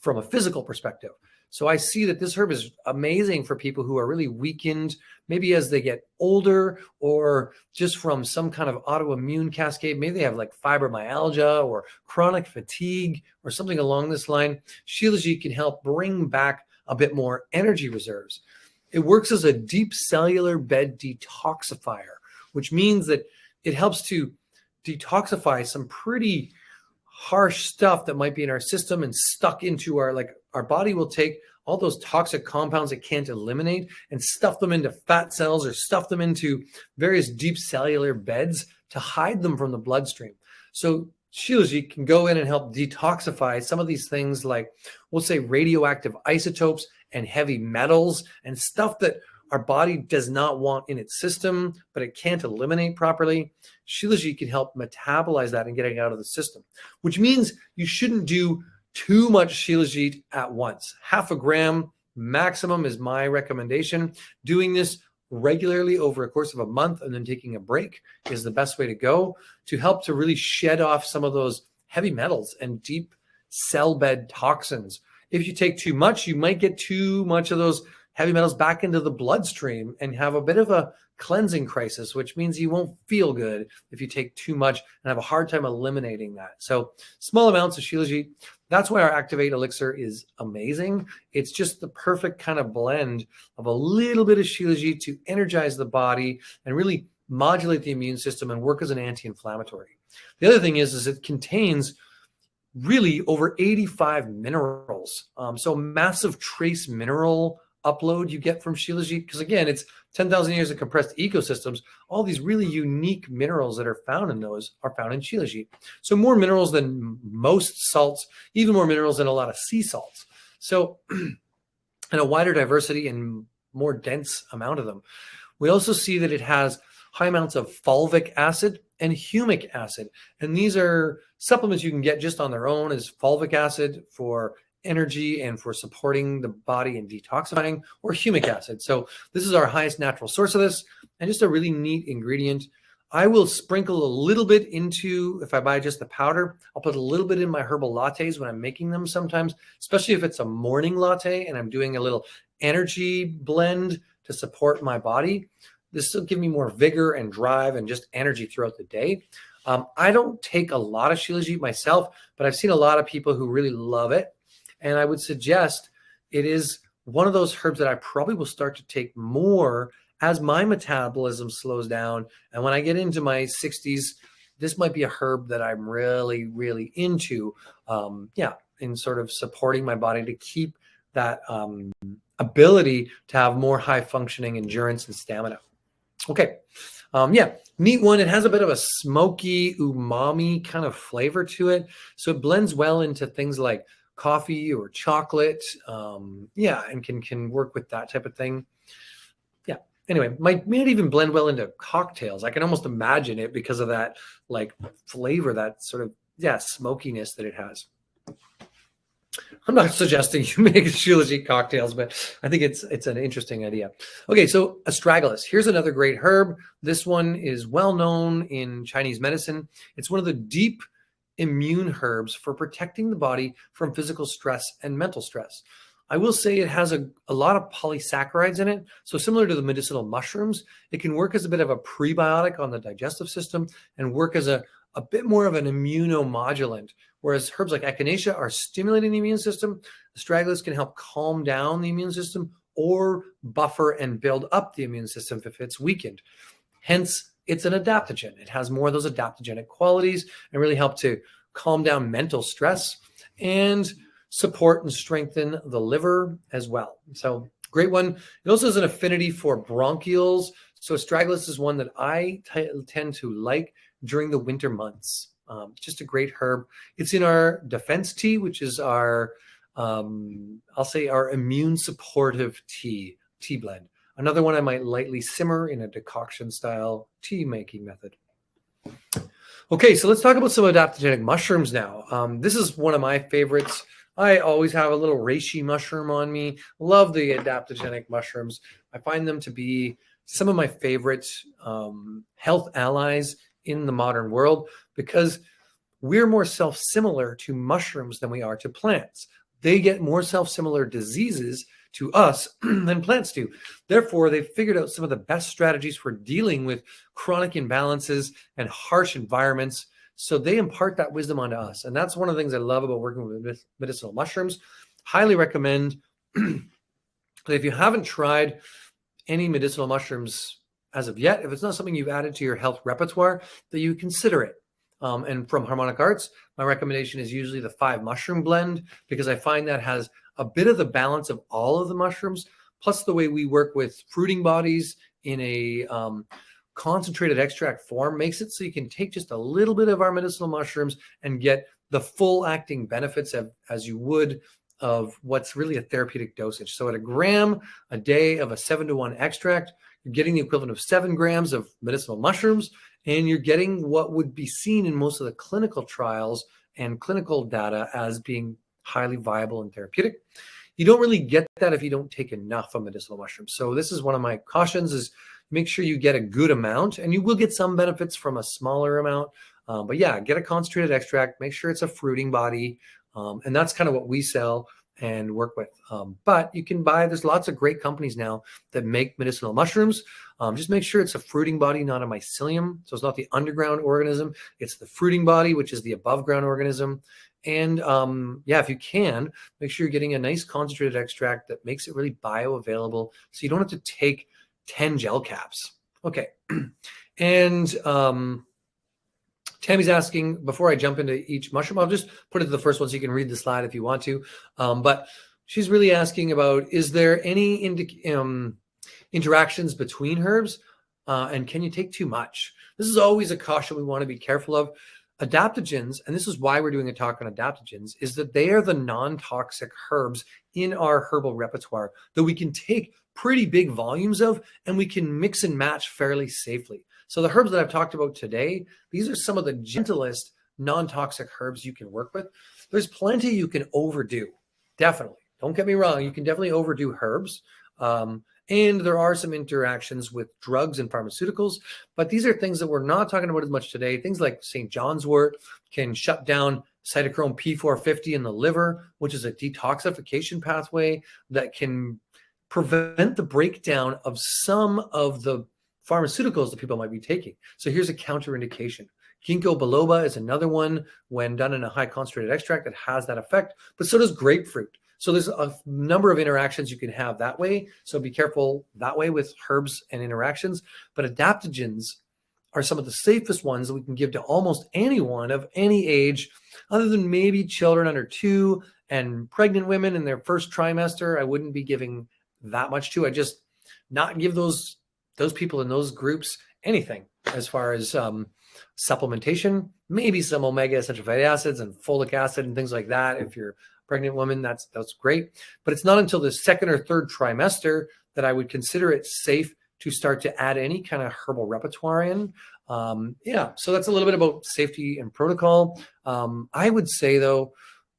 from a physical perspective. So I see that this herb is amazing for people who are really weakened, maybe as they get older, or just from some kind of autoimmune cascade. Maybe they have like fibromyalgia or chronic fatigue or something along this line. Shilajit can help bring back a bit more energy reserves. It works as a deep cellular bed detoxifier, which means that it helps to detoxify some pretty harsh stuff that might be in our system and stuck into our body will take all those toxic compounds it can't eliminate and stuff them into fat cells or stuff them into various deep cellular beds to hide them from the bloodstream. So Shilajit can go in and help detoxify some of these things, like we'll say radioactive isotopes and heavy metals and stuff that our body does not want in its system, but it can't eliminate properly. Shilajit can help metabolize that and get it out of the system, which means you shouldn't do too much Shilajit at once. 0.5 gram maximum is my recommendation. Doing this regularly over a course of a month and then taking a break is the best way to go to help to really shed off some of those heavy metals and deep cell bed toxins. If you take too much, you might get too much of those heavy metals back into the bloodstream and have a bit of a cleansing crisis, which means you won't feel good if you take too much and have a hard time eliminating that. So small amounts of Shilajit. That's why our Activate Elixir is amazing. It's just the perfect kind of blend of a little bit of Shilajit to energize the body and really modulate the immune system and work as an anti-inflammatory. The other thing is it contains really over 85 minerals. So massive trace mineral upload you get from Shilajit, because again, it's 10,000 years of compressed ecosystems. All these really unique minerals that are found in those are found in Shilajit. So more minerals than most salts, even more minerals than a lot of sea salts. So and a wider diversity and more dense amount of them. We also see that it has high amounts of fulvic acid and humic acid. And these are supplements you can get just on their own, as fulvic acid for energy and for supporting the body and detoxifying, or humic acid. So this is our highest natural source of this and just a really neat ingredient. I will sprinkle a little bit into, if I buy just the powder, I'll put a little bit in my herbal lattes when I'm making them sometimes, especially if it's a morning latte and I'm doing a little energy blend to support my body. This will give me more vigor and drive and just energy throughout the day. I don't take a lot of Shilajit myself, but I've seen a lot of people who really love it. And I would suggest it is one of those herbs that I probably will start to take more as my metabolism slows down. And when I get into my 60s, this might be a herb that I'm really, really into, in sort of supporting my body to keep that ability to have more high functioning endurance and stamina. Okay. Neat one. It has a bit of a smoky umami kind of flavor to it. So it blends well into things like coffee or chocolate. And can work with that type of thing. Yeah. Anyway, might even blend well into cocktails. I can almost imagine it because of that like flavor, that sort of, smokiness that it has. I'm not suggesting you make Shilajit cocktails, but I think it's an interesting idea. Okay, so Astragalus. Here's another great herb. This one is well known in Chinese medicine. It's one of the deep immune herbs for protecting the body from physical stress and mental stress. I will say it has a lot of polysaccharides in it. So similar to the medicinal mushrooms, it can work as a bit of a prebiotic on the digestive system and work as a bit more of an immunomodulant. Whereas herbs like echinacea are stimulating the immune system, Astragalus can help calm down the immune system or buffer and build up the immune system if it's weakened. Hence, it's an adaptogen. It has more of those adaptogenic qualities and really help to calm down mental stress and support and strengthen the liver as well. So great one. It also has an affinity for bronchioles. So Astragalus is one that I tend to like during the winter months. Just a great herb. It's in our defense tea, which is our, I'll say our immune supportive tea blend. Another one I might lightly simmer in a decoction style tea making method. Okay, so let's talk about some adaptogenic mushrooms now. This is one of my favorites. I always have a little reishi mushroom on me. Love the adaptogenic mushrooms. I find them to be some of my favorite health allies in the modern world because we're more self-similar to mushrooms than we are to plants. They get more self-similar diseases to us than plants do. Therefore, they've figured out some of the best strategies for dealing with chronic imbalances and harsh environments. So they impart that wisdom onto us. And that's one of the things I love about working with medicinal mushrooms. Highly recommend that if you haven't tried any medicinal mushrooms as of yet, if it's not something you've added to your health repertoire, that you consider it. And from Harmonic Arts, my recommendation is usually the 5 mushroom blend because I find that has a bit of the balance of all of the mushrooms, plus the way we work with fruiting bodies in a concentrated extract form makes it so you can take just a little bit of our medicinal mushrooms and get the full acting benefits as you would of what's really a therapeutic dosage. So at a gram a day of a 7-to-1 extract, you're getting the equivalent of 7 grams of medicinal mushrooms, and you're getting what would be seen in most of the clinical trials and clinical data as being highly viable and therapeutic. You don't really get that if you don't take enough of medicinal mushrooms. So this is one of my cautions is make sure you get a good amount, and you will get some benefits from a smaller amount. But yeah, get a concentrated extract, make sure it's a fruiting body. And that's kind of what we sell and work with. But you can buy, there's lots of great companies now that make medicinal mushrooms. Just make sure it's a fruiting body, not a mycelium. So it's not the underground organism. It's the fruiting body, which is the above ground organism. And yeah, if you can, make sure you're getting a nice concentrated extract that makes it really bioavailable. So you don't have to take 10 gel caps. Okay. And Tammy's asking, before I jump into each mushroom, I'll just put it to the first one so you can read the slide if you want to. But she's really asking about, is there any interactions between herbs? And can you take too much? This is always a caution we want to be careful of. Adaptogens, and this is why we're doing a talk on adaptogens, is that they are the non-toxic herbs in our herbal repertoire that we can take pretty big volumes of, and we can mix and match fairly safely. So the herbs that I've talked about today, these are some of the gentlest non-toxic herbs you can work with. There's plenty you can overdo, definitely. Don't get me wrong, you can definitely overdo herbs. And there are some interactions with drugs and pharmaceuticals, but these are things that we're not talking about as much today. Things like St. John's wort can shut down cytochrome P450 in the liver, which is a detoxification pathway that can prevent the breakdown of some of the pharmaceuticals that people might be taking. So here's a counterindication. Ginkgo biloba is another one when done in a high concentrated extract that has that effect, but so does grapefruit. So there's a number of interactions you can have that way. So be careful that way with herbs and interactions. But adaptogens are some of the safest ones that we can give to almost anyone of any age, other than maybe children under 2 and pregnant women in their first trimester. I wouldn't be giving that much to. I just not give those people in those groups anything as far as supplementation, maybe some omega essential fatty acids and folic acid and things like that. If you're a pregnant woman, that's great. But it's not until the 2nd or 3rd trimester that I would consider it safe to start to add any kind of herbal repertoire in. Yeah, so that's a little bit about safety and protocol. I would say though,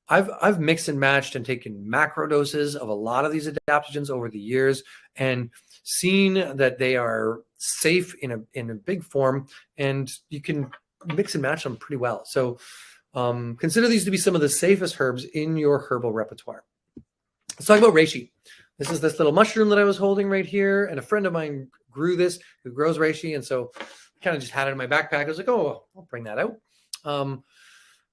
I've mixed and matched and taken macro doses of a lot of these adaptogens over the years and seen that they are safe in a big form, and you can mix and match them pretty well. So consider these to be some of the safest herbs in your herbal repertoire. Let's talk about reishi. This is this little mushroom that I was holding right here, and a friend of mine grew this, who grows reishi, and so kind of just had it in my backpack. I was like, oh, I'll bring that out.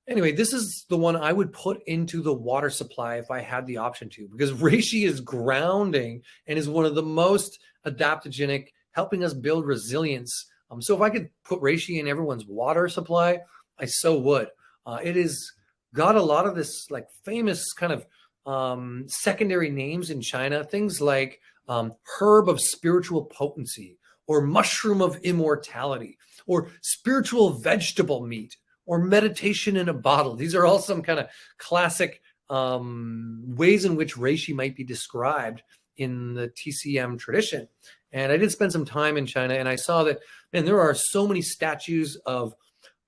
Anyway, this is the one I would put into the water supply if I had the option to, because reishi is grounding and is one of the most adaptogenic, helping us build resilience. So if I could put reishi in everyone's water supply, I so would. It is got a lot of this like famous kind of secondary names in China, things like herb of spiritual potency, or mushroom of immortality, or spiritual vegetable meat, or meditation in a bottle. These are all some kind of classic ways in which reishi might be described in the TCM tradition. And I did spend some time in China, and I saw that, man, there are so many statues of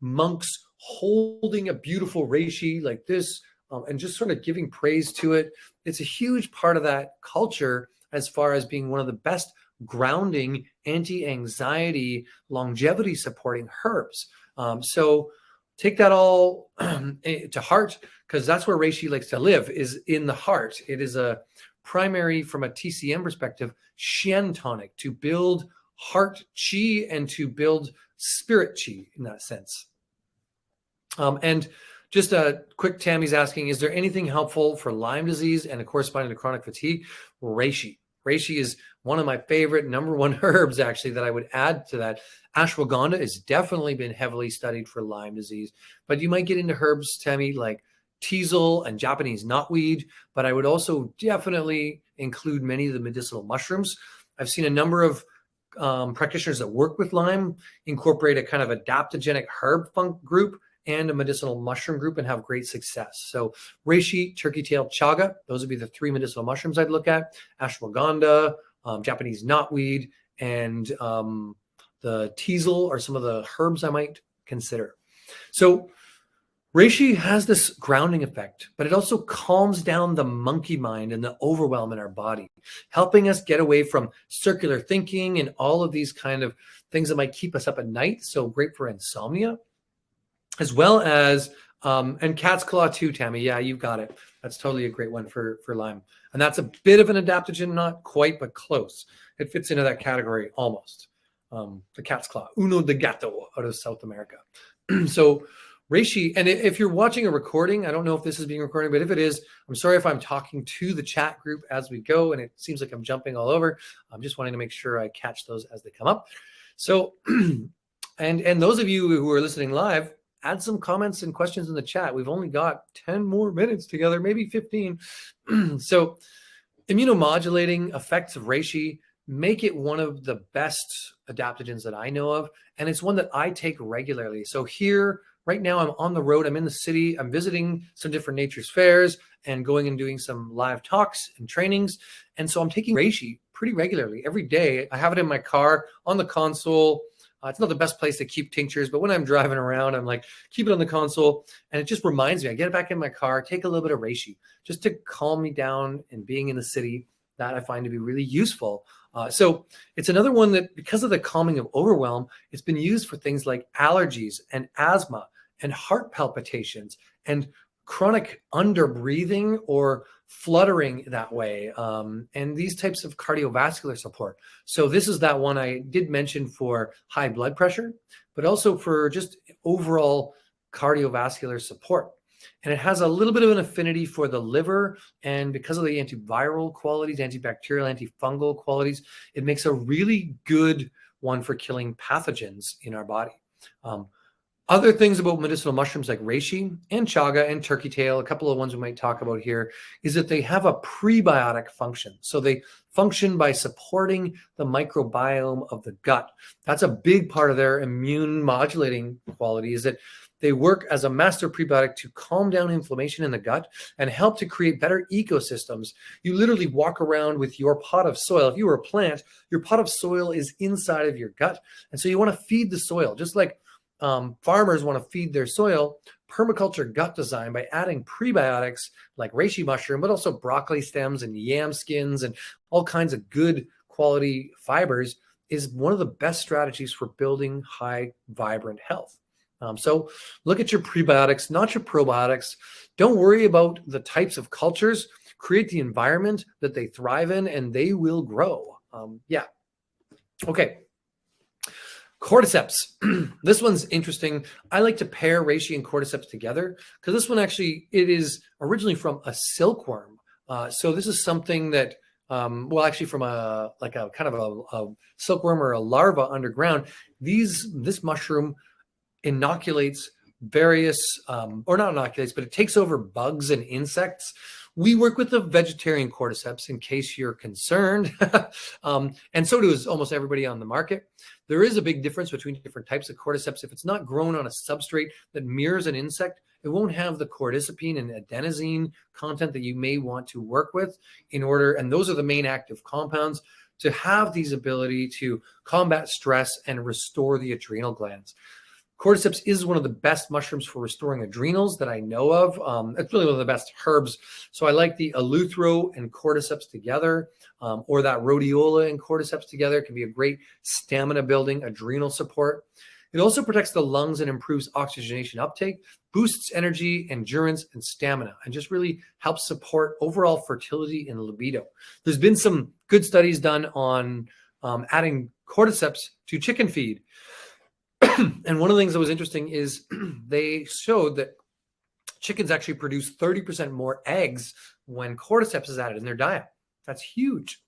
monks holding a beautiful reishi like this, and just sort of giving praise to it. It's a huge part of that culture as far as being one of the best grounding, anti-anxiety, longevity supporting herbs. So take that all to heart, because that's where reishi likes to live, is in the heart. It is a primary, from a TCM perspective, Shen tonic to build heart chi and to build spirit chi in that sense. And just a quick, Tammy's asking, is there anything helpful for Lyme disease and corresponding to chronic fatigue? Reishi. Reishi is one of my favorite #1 herbs, actually, that I would add to that. Ashwagandha has definitely been heavily studied for Lyme disease, but you might get into herbs, Tammy, like teasel and Japanese knotweed, but I would also definitely include many of the medicinal mushrooms. I've seen a number of practitioners that work with Lyme incorporate a kind of adaptogenic herb group and a medicinal mushroom group and have great success. So reishi, turkey tail, chaga, those would be the 3 medicinal mushrooms I'd look at. Ashwagandha, Japanese knotweed, and the teasel are some of the herbs I might consider. So reishi has this grounding effect, but it also calms down the monkey mind and the overwhelm in our body, helping us get away from circular thinking and all of these kind of things that might keep us up at night. So great for insomnia, as well as, and cat's claw too, Tammy. Yeah, you've got it. That's totally a great one for Lyme. And that's a bit of an adaptogen, not quite, but close. It fits into that category almost. The cat's claw, uno de gato, out of South America. So reishi, and if you're watching a recording, I don't know if this is being recorded, but if it is, I'm sorry if I'm talking to the chat group as we go, and it seems like I'm jumping all over. I'm just wanting to make sure I catch those as they come up. So, and those of you who are listening live, add some comments and questions in the chat. We've only got 10 more minutes together, maybe 15. So immunomodulating effects of reishi make it one of the best adaptogens that I know of. And it's one that I take regularly. So here, right now, I'm on the road. I'm in the city. I'm visiting some different nature's fairs and going and doing some live talks and trainings. And so I'm taking reishi pretty regularly every day. I have it in my car on the console. It's not the best place to keep tinctures, but when I'm driving around, I'm like, keep it on the console. And it just reminds me, I get it back in my car, take a little bit of reishi just to calm me down, and being in the city, that I find to be really useful. So it's another one that, because of the calming of overwhelm, it's been used for things like allergies and asthma and heart palpitations and chronic underbreathing or fluttering that way, and these types of cardiovascular support. So this is that one I did mention for high blood pressure, but also for just overall cardiovascular support. And it has a little bit of an affinity for the liver, and because of the antiviral qualities, antibacterial, antifungal qualities, it makes a really good one for killing pathogens in our body. Other things about medicinal mushrooms like reishi and chaga and turkey tail, a couple of ones we might talk about here, is that they have a prebiotic function. So they function by supporting the microbiome of the gut. That's a big part of their immune modulating quality, is that they work as a master prebiotic to calm down inflammation in the gut and help to create better ecosystems. You literally walk around with your pot of soil. If you were a plant, your pot of soil is inside of your gut. And so you want to feed the soil, just like farmers want to feed their soil. Permaculture gut design, by adding prebiotics like reishi mushroom, but also broccoli stems and yam skins and all kinds of good quality fibers, is one of the best strategies for building high, vibrant health. So look at your prebiotics, not your probiotics. Don't worry about the types of cultures. Create the environment that they thrive in, and they will grow. Yeah. Okay. Cordyceps. This one's interesting. I like to pair reishi and cordyceps together, because this one actually, it is originally from a silkworm. So this is something that, well, actually from a kind of a silkworm or a larva underground. This mushroom inoculates various, or not inoculates, but it takes over bugs and insects. We work with the vegetarian cordyceps, in case you're concerned. And so does almost everybody on the market. There is a big difference between different types of cordyceps. If it's not grown on a substrate that mirrors an insect, it won't have the cordycepine and adenosine content that you may want to work with in order, and those are the main active compounds, to have these ability to combat stress and restore the adrenal glands. Cordyceps is one of the best mushrooms for restoring adrenals that I know of. It's really one of the best herbs. So I like the eleuthero and cordyceps together, or that rhodiola and cordyceps together. It can be a great stamina building, adrenal support. It also protects the lungs and improves oxygenation uptake, boosts energy, endurance, and stamina, and just really helps support overall fertility and libido. There's been some good studies done on adding cordyceps to chicken feed. And one of the things that was interesting is they showed that chickens actually produce 30% more eggs when cordyceps is added in their diet. That's huge.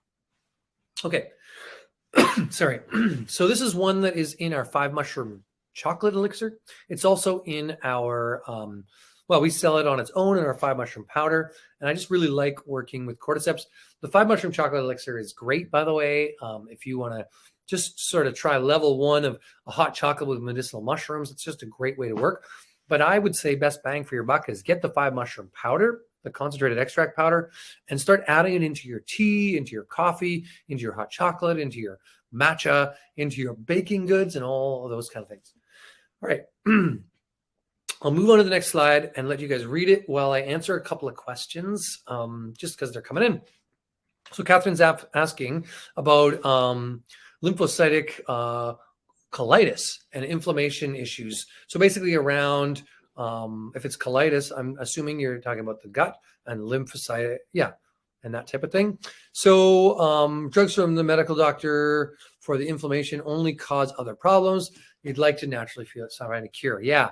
Okay. Sorry. So this is one that is in our 5-mushroom chocolate elixir. It's also in our, well, we sell it on its own in our 5-mushroom powder. And I just really like working with cordyceps. The 5-mushroom chocolate elixir is great, by the way. If you want to just sort of try level 1 of a hot chocolate with medicinal mushrooms, it's just a great way to work. But I would say best bang for your buck is get the 5-mushroom powder, the concentrated extract powder, and start adding it into your tea, into your coffee, into your hot chocolate, into your matcha, into your baking goods, and all of those kind of things. All right. I'll move on to the next slide and let you guys read it while I answer a couple of questions, just because they're coming in. So Catherine's asking about lymphocytic colitis and inflammation issues. So basically around, if it's colitis, I'm assuming you're talking about the gut and lymphocyte, yeah, and that type of thing. So drugs from the medical doctor for the inflammation only cause other problems. You'd like to naturally feel it's trying to cure. Yeah,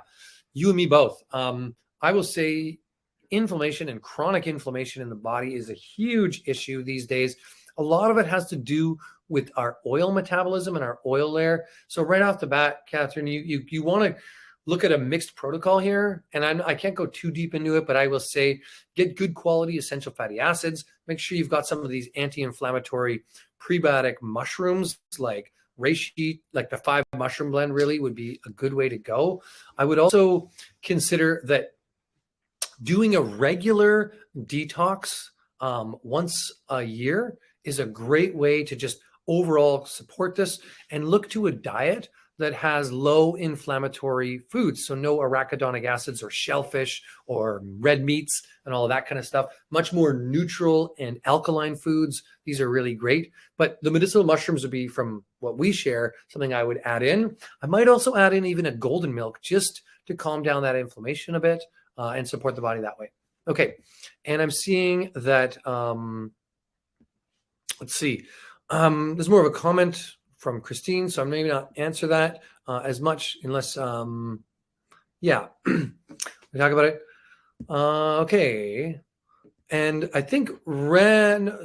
you and me both. I will say inflammation and chronic inflammation in the body is a huge issue these days. A lot of it has to do with our oil metabolism and our oil layer. So right off the bat, Catherine, you want to look at a mixed protocol here. And I can't go too deep into it, but I will say get good quality essential fatty acids. Make sure you've got some of these anti-inflammatory prebiotic mushrooms like reishi, like the 5-mushroom blend really would be a good way to go. I would also consider that doing a regular detox once a year is a great way to just overall support this, and look to a diet that has low inflammatory foods. So no arachidonic acids or shellfish or red meats and all of that kind of stuff. Much more neutral and alkaline foods. These are really great. But the medicinal mushrooms would be, from what we share, something I would add in. I might also add in even a golden milk just to calm down that inflammation a bit and support the body that way. Okay. And I'm seeing that, let's see, there's more of a comment from Christine, so I'm maybe not answer that as much unless, yeah, we talk about it. Okay. And I think Ren,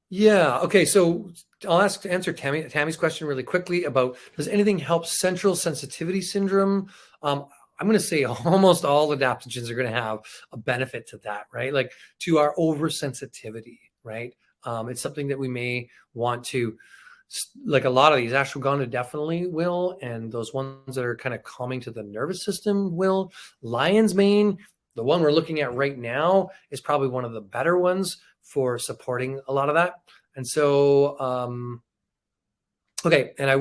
yeah, okay, so I'll answer Tammy's question really quickly about, does anything help central sensitivity syndrome? I'm going to say almost all adaptogens are going to have a benefit to that, right? Like to our oversensitivity, right? It's something that we may want to, like a lot of these, ashwagandha definitely will, and those ones that are kind of calming to the nervous system will. Lion's mane, the one we're looking at right now, is probably one of the better ones for supporting a lot of that. And so, okay, and I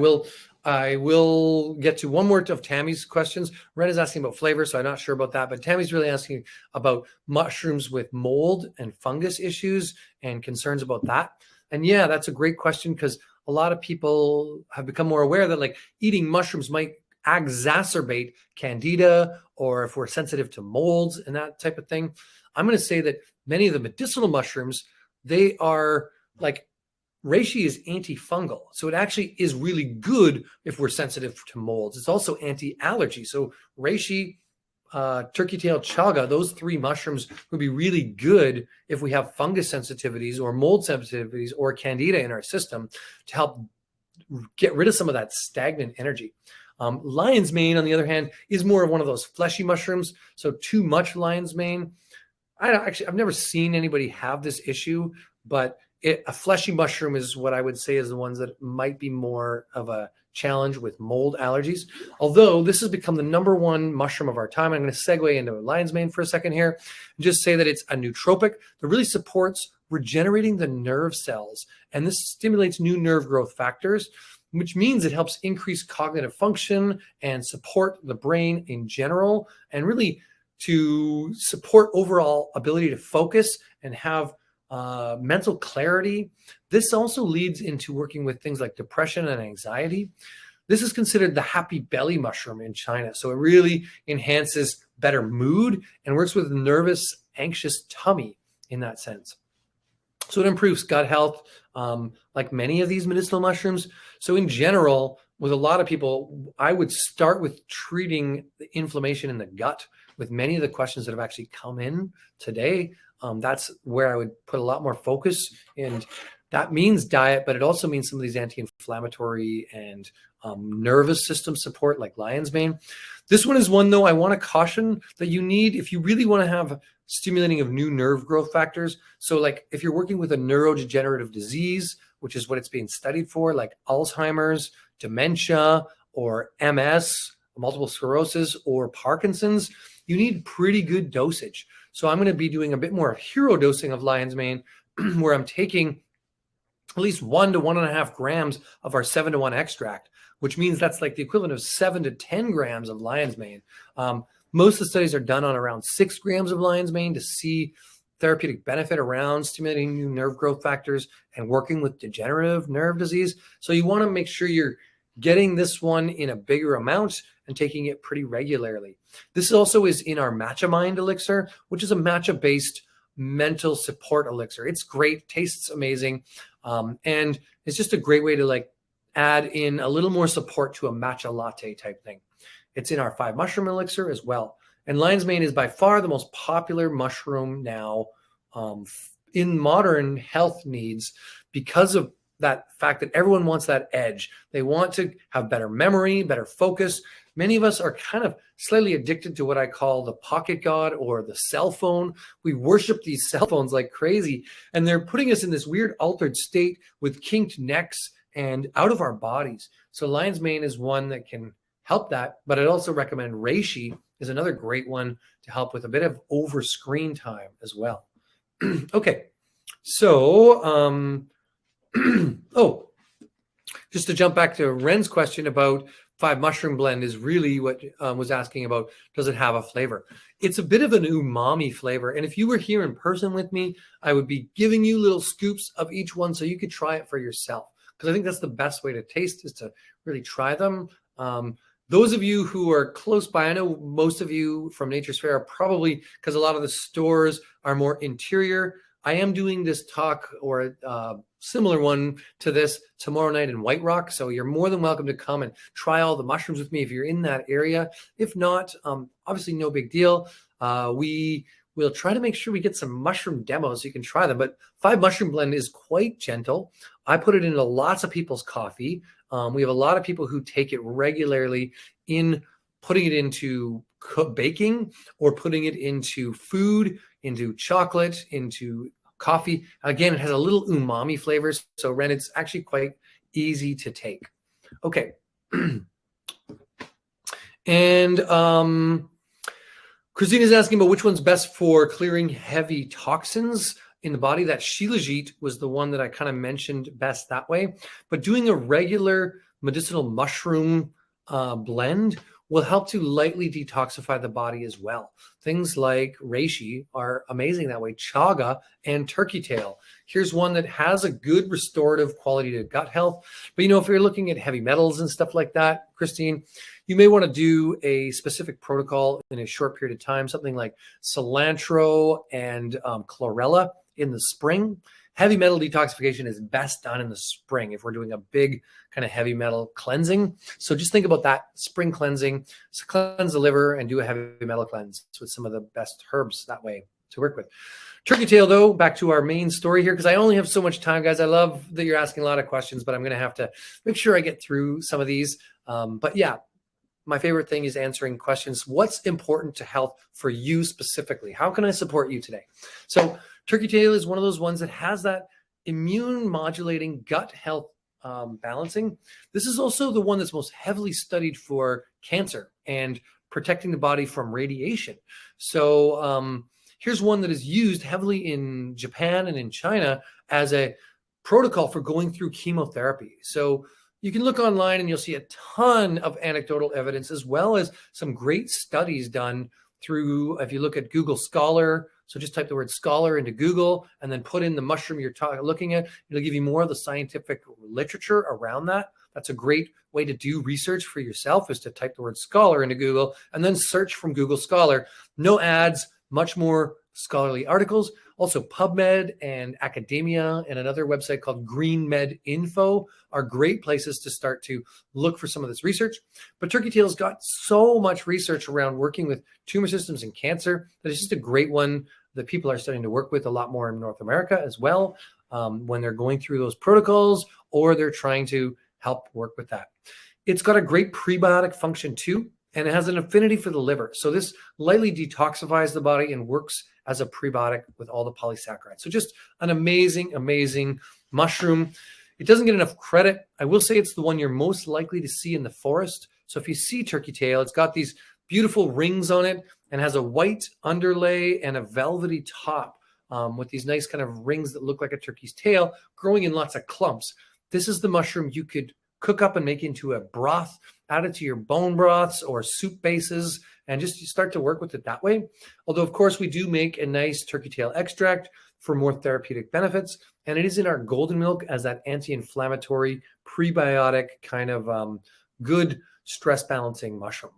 will get to one more of Tammy's questions. Ren is asking about flavor, so I'm not sure about that, but Tammy's really asking about mushrooms with mold and fungus issues and concerns about that. And yeah, that's a great question, because a lot of people have become more aware that like eating mushrooms might exacerbate candida, or if we're sensitive to molds and that type of thing. I'm going to say that many of the medicinal mushrooms, they are like, reishi is antifungal. So it actually is really good if we're sensitive to molds. It's also anti-allergy. So reishi, turkey tail chaga, those 3 mushrooms would be really good if we have fungus sensitivities or mold sensitivities or candida in our system, to help get rid of some of that stagnant energy. Lion's mane, on the other hand, is more of one of those fleshy mushrooms. So too much lion's mane, I've never seen anybody have this issue, but a fleshy mushroom is what I would say is the ones that might be more of a challenge with mold allergies. Although this has become the #1 mushroom of our time. I'm going to segue into lion's mane for a second here and just say that it's a nootropic that really supports regenerating the nerve cells. And this stimulates new nerve growth factors. which means it helps increase cognitive function and support the brain in general, and really to support overall ability to focus and have mental clarity. This also leads into working with things like depression and anxiety. This is considered the happy belly mushroom in China. So it really enhances better mood and works with nervous, anxious tummy in that sense. So it improves gut health, like many of these medicinal mushrooms. So in general, with a lot of people, I would start with treating the inflammation in the gut with many of the questions that have actually come in today. That's where I would put a lot more focus, and that means diet, but it also means some of these anti-inflammatory and nervous system support like lion's mane. This one is one, though, I want to caution that you need if you really want to have stimulating of new nerve growth factors. So like if you're working with a neurodegenerative disease, which is what it's being studied for, like Alzheimer's, dementia, or MS, multiple sclerosis, or Parkinson's, you need pretty good dosage. So I'm going to be doing a bit more hero dosing of lion's mane, where I'm taking at least 1 to 1.5 grams of our 7-to-1 extract, which means that's like the equivalent of 7 to 10 grams of lion's mane. Most of the studies are done on around 6 grams of lion's mane to see therapeutic benefit around stimulating new nerve growth factors and working with degenerative nerve disease. So you want to make sure you're getting this one in a bigger amount and taking it pretty regularly. This also is in our Matcha Mind elixir, which is a matcha-based mental support elixir. It's great, tastes amazing, and it's just a great way to like add in a little more support to a matcha latte type thing. It's in our 5 mushroom elixir as well. And lion's mane is by far the most popular mushroom now in modern health needs because of that fact that everyone wants that edge. They want to have better memory, better focus. Many of us are kind of slightly addicted to what I call the pocket god or the cell phone. We worship these cell phones like crazy, and they're putting us in this weird altered state with kinked necks and out of our bodies. So lion's mane is one that can help that, but I'd also recommend reishi is another great one to help with a bit of over screen time as well. Okay, so just to jump back to Ren's question about 5 mushroom blend is really what was asking about, does it have a flavor? It's a bit of an umami flavor. And if you were here in person with me, I would be giving you little scoops of each one so you could try it for yourself. Because I think that's the best way to taste, is to really try them. Those of you who are close by, I know most of you from Nature's Fair are probably, because a lot of the stores are more interior. I am doing this talk or similar one to this tomorrow night in White Rock. So you're more than welcome to come and try all the mushrooms with me if you're in that area. If not, obviously no big deal. We will try to make sure we get some mushroom demos so you can try them. But 5 mushroom blend is quite gentle. I put it into lots of people's coffee. We have a lot of people who take it regularly in putting it into baking or putting it into food, into chocolate, into coffee. Again, it has a little umami flavor. So Ren, it's actually quite easy to take. Okay. And Christine is asking about which one's best for clearing heavy toxins in the body. That Shilajit was the one that I kind of mentioned best that way. But doing a regular medicinal mushroom blend will help to lightly detoxify the body as well. Things like reishi are amazing that way, chaga and turkey tail. Here's one that has a good restorative quality to gut health. But, if you're looking at heavy metals and stuff like that, Christine, you may want to do a specific protocol in a short period of time, something like cilantro and chlorella in the spring. Heavy metal detoxification is best done in the spring if we're doing a big kind of heavy metal cleansing. So just think about that spring cleansing. So cleanse the liver and do a heavy metal cleanse with some of the best herbs that way to work with. Turkey tail, though, back to our main story here, because I only have so much time, guys. I love that you're asking a lot of questions, but I'm going to have to make sure I get through some of these. But yeah, my favorite thing is answering questions. What's important to health for you specifically? How can I support you today? So turkey tail is one of those ones that has that immune modulating gut health balancing. This is also the one that's most heavily studied for cancer and protecting the body from radiation. So here's one that is used heavily in Japan and in China as a protocol for going through chemotherapy. So You can look online and you'll see a ton of anecdotal evidence, as well as some great studies done through, if you look at Google Scholar, so just type the word scholar into Google and then put in the mushroom you're looking at. It'll give you more of the scientific literature around that. That's a great way to do research for yourself, is to type the word scholar into Google and then search from Google Scholar. No ads, much more scholarly articles. Also, PubMed and Academia and another website called Green Med Info are great places to start to look for some of this research. But turkey tail's got so much research around working with tumor systems and cancer that it's just a great one that people are starting to work with a lot more in North America as well, when they're going through those protocols or they're trying to help work with that. It's got a great prebiotic function too, and it has an affinity for the liver. So this lightly detoxifies the body and works as a prebiotic with all the polysaccharides. So just an amazing, amazing mushroom. It doesn't get enough credit. I will say it's the one you're most likely to see in the forest. So if you see turkey tail, it's got these beautiful rings on it and has a white underlay and a velvety top, with these nice kind of rings that look like a turkey's tail growing in lots of clumps. This is the mushroom you could cook up and make into a broth, add it to your bone broths or soup bases, and just start to work with it that way. Although, of course, we do make a nice turkey tail extract for more therapeutic benefits, and it is in our golden milk as that anti-inflammatory, prebiotic kind of good stress balancing mushroom.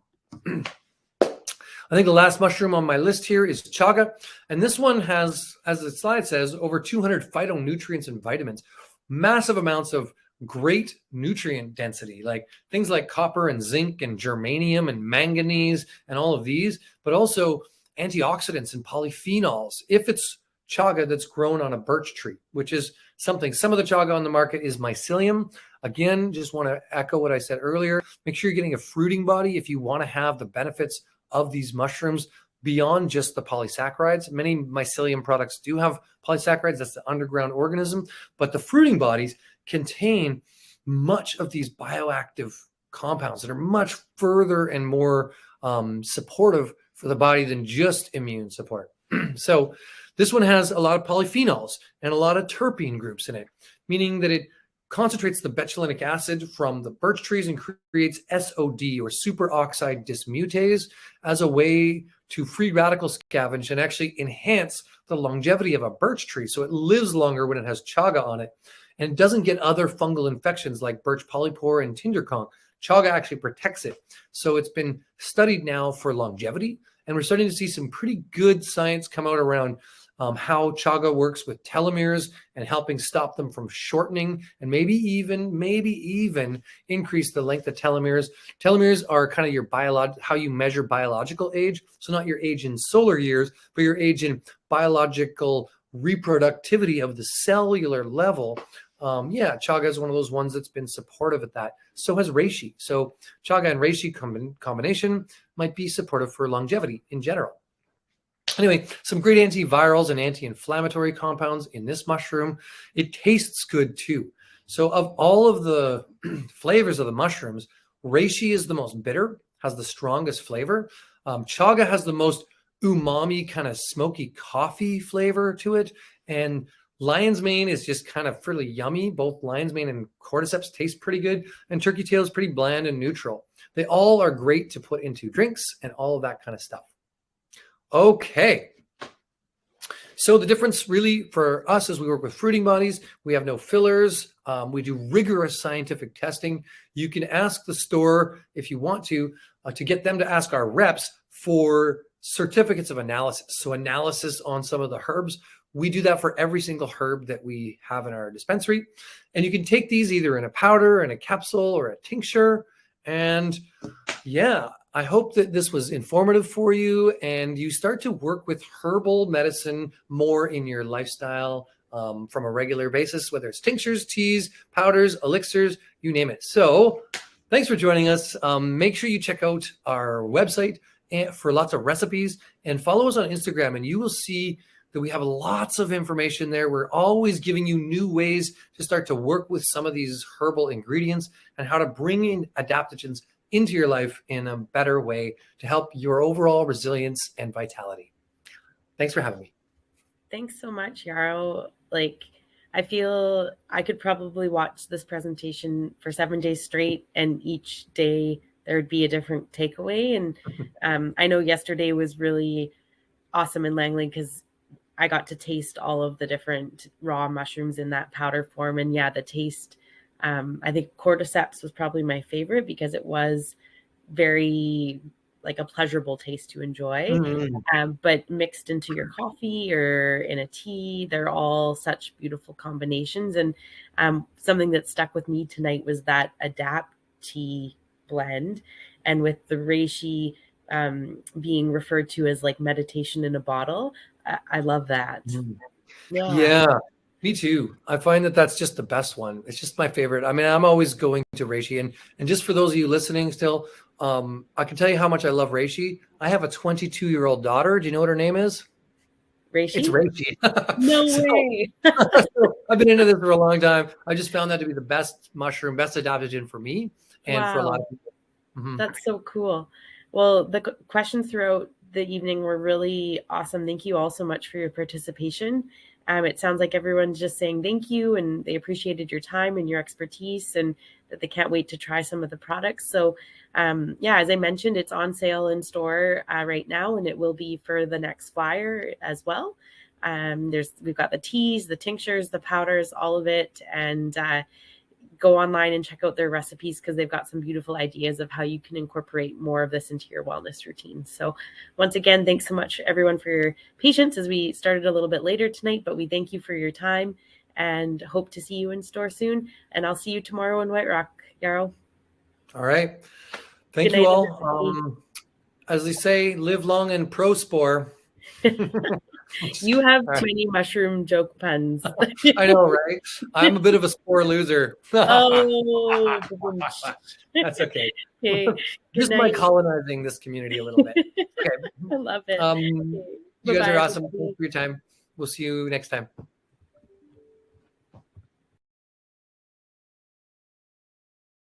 I think the last mushroom on my list here is chaga, and this one has, as the slide says, over 200 phytonutrients and vitamins, massive amounts of great nutrient density, like things like copper and zinc and germanium and manganese and all of these, but also antioxidants and polyphenols. If it's chaga that's grown on a birch tree, which is something, some of the chaga on the market is mycelium. Again, just want to echo what I said earlier. Make sure you're getting a fruiting body if you want to have the benefits of these mushrooms beyond just the polysaccharides. Many mycelium products do have polysaccharides, that's the underground organism, but the fruiting bodies contain much of these bioactive compounds that are much further and more supportive for the body than just immune support. So this one has a lot of polyphenols and a lot of terpene groups in it, meaning that it concentrates the betulinic acid from the birch trees and creates SOD, or superoxide dismutase, as a way to free radical scavenge and actually enhance the longevity of a birch tree. So it lives longer when it has chaga on it, and it doesn't get other fungal infections like birch polypore and tinder conch. Chaga actually protects it. So it's been studied now for longevity, and we're starting to see some pretty good science come out around how chaga works with telomeres and helping stop them from shortening, and maybe even increase the length of telomeres. Telomeres are kind of your how you measure biological age. So not your age in solar years, but your age in biological reproductivity of the cellular level. Chaga is one of those ones that's been supportive at that. So has reishi. So chaga and reishi combination might be supportive for longevity in general. Anyway, some great antivirals and anti-inflammatory compounds in this mushroom. It tastes good too. So of all of the flavors of the mushrooms, reishi is the most bitter, has the strongest flavor. Chaga has the most umami, kind of smoky coffee flavor to it. And lion's mane is just kind of fairly yummy. Both lion's mane and cordyceps taste pretty good. And turkey tail is pretty bland and neutral. They all are great to put into drinks and all of that kind of stuff. Okay. So the difference really for us is we work with fruiting bodies. We have no fillers. We do rigorous scientific testing. You can ask the store if you want to get them to ask our reps for certificates of analysis. So analysis on some of the herbs. We do that for every single herb that we have in our dispensary. And you can take these either in a powder, in a capsule, or a tincture. And yeah, I hope that this was informative for you and you start to work with herbal medicine more in your lifestyle from a regular basis, whether it's tinctures, teas, powders, elixirs, you name it. So thanks for joining us. Make sure you check out our website for lots of recipes, and follow us on Instagram, and you will see that we have lots of information there. We're always giving you new ways to start to work with some of these herbal ingredients and how to bring in adaptogens into your life in a better way to help your overall resilience and vitality. Thanks for having me. Thanks so much, Yarrow. Like, I feel I could probably watch this presentation for 7 days straight, and each day there would be a different takeaway. And I know yesterday was really awesome in Langley because I got to taste all of the different raw mushrooms in that powder form. And yeah, the taste, I think Cordyceps was probably my favorite because it was very like a pleasurable taste to enjoy. But mixed into your coffee or in a tea, they're all such beautiful combinations. And something that stuck with me tonight was that adapt tea blend. And with the reishi being referred to as like meditation in a bottle, I love that. Yeah, me too. I find that that's just the best one. It's just my favorite. I mean, I'm always going to reishi, and just for those of you listening still, I can tell you how much I love reishi. I have a 22-year-old daughter. Do you know what her name is? Reishi? It's reishi. No way. So I've been into this for a long time. I just found that to be the best mushroom, best adaptogen for me and for a lot of people. That's so cool. Well, the questions throughout the evening were really awesome. Thank you all so much for your participation. It sounds like everyone's just saying thank you, and they appreciated your time and your expertise, and that they can't wait to try some of the products. So yeah, as I mentioned, it's on sale in store right now, and it will be for the next flyer as well. We've got the teas, the tinctures, the powders, all of it. And go online and check out their recipes because they've got some beautiful ideas of how you can incorporate more of this into your wellness routine. So once again, thanks so much everyone for your patience as we started a little bit later tonight, but we thank you for your time and hope to see you in store soon. And I'll see you tomorrow in White Rock, Yarrow. All right. Thank you all. As they say, live long and prospore. You have too many mushroom joke puns. I know, right? I'm a bit of a spore loser. Oh, that's okay. Okay. Just by colonizing this community a little bit. Okay. I love it. You guys are awesome. Thanks for your time. We'll see you next time.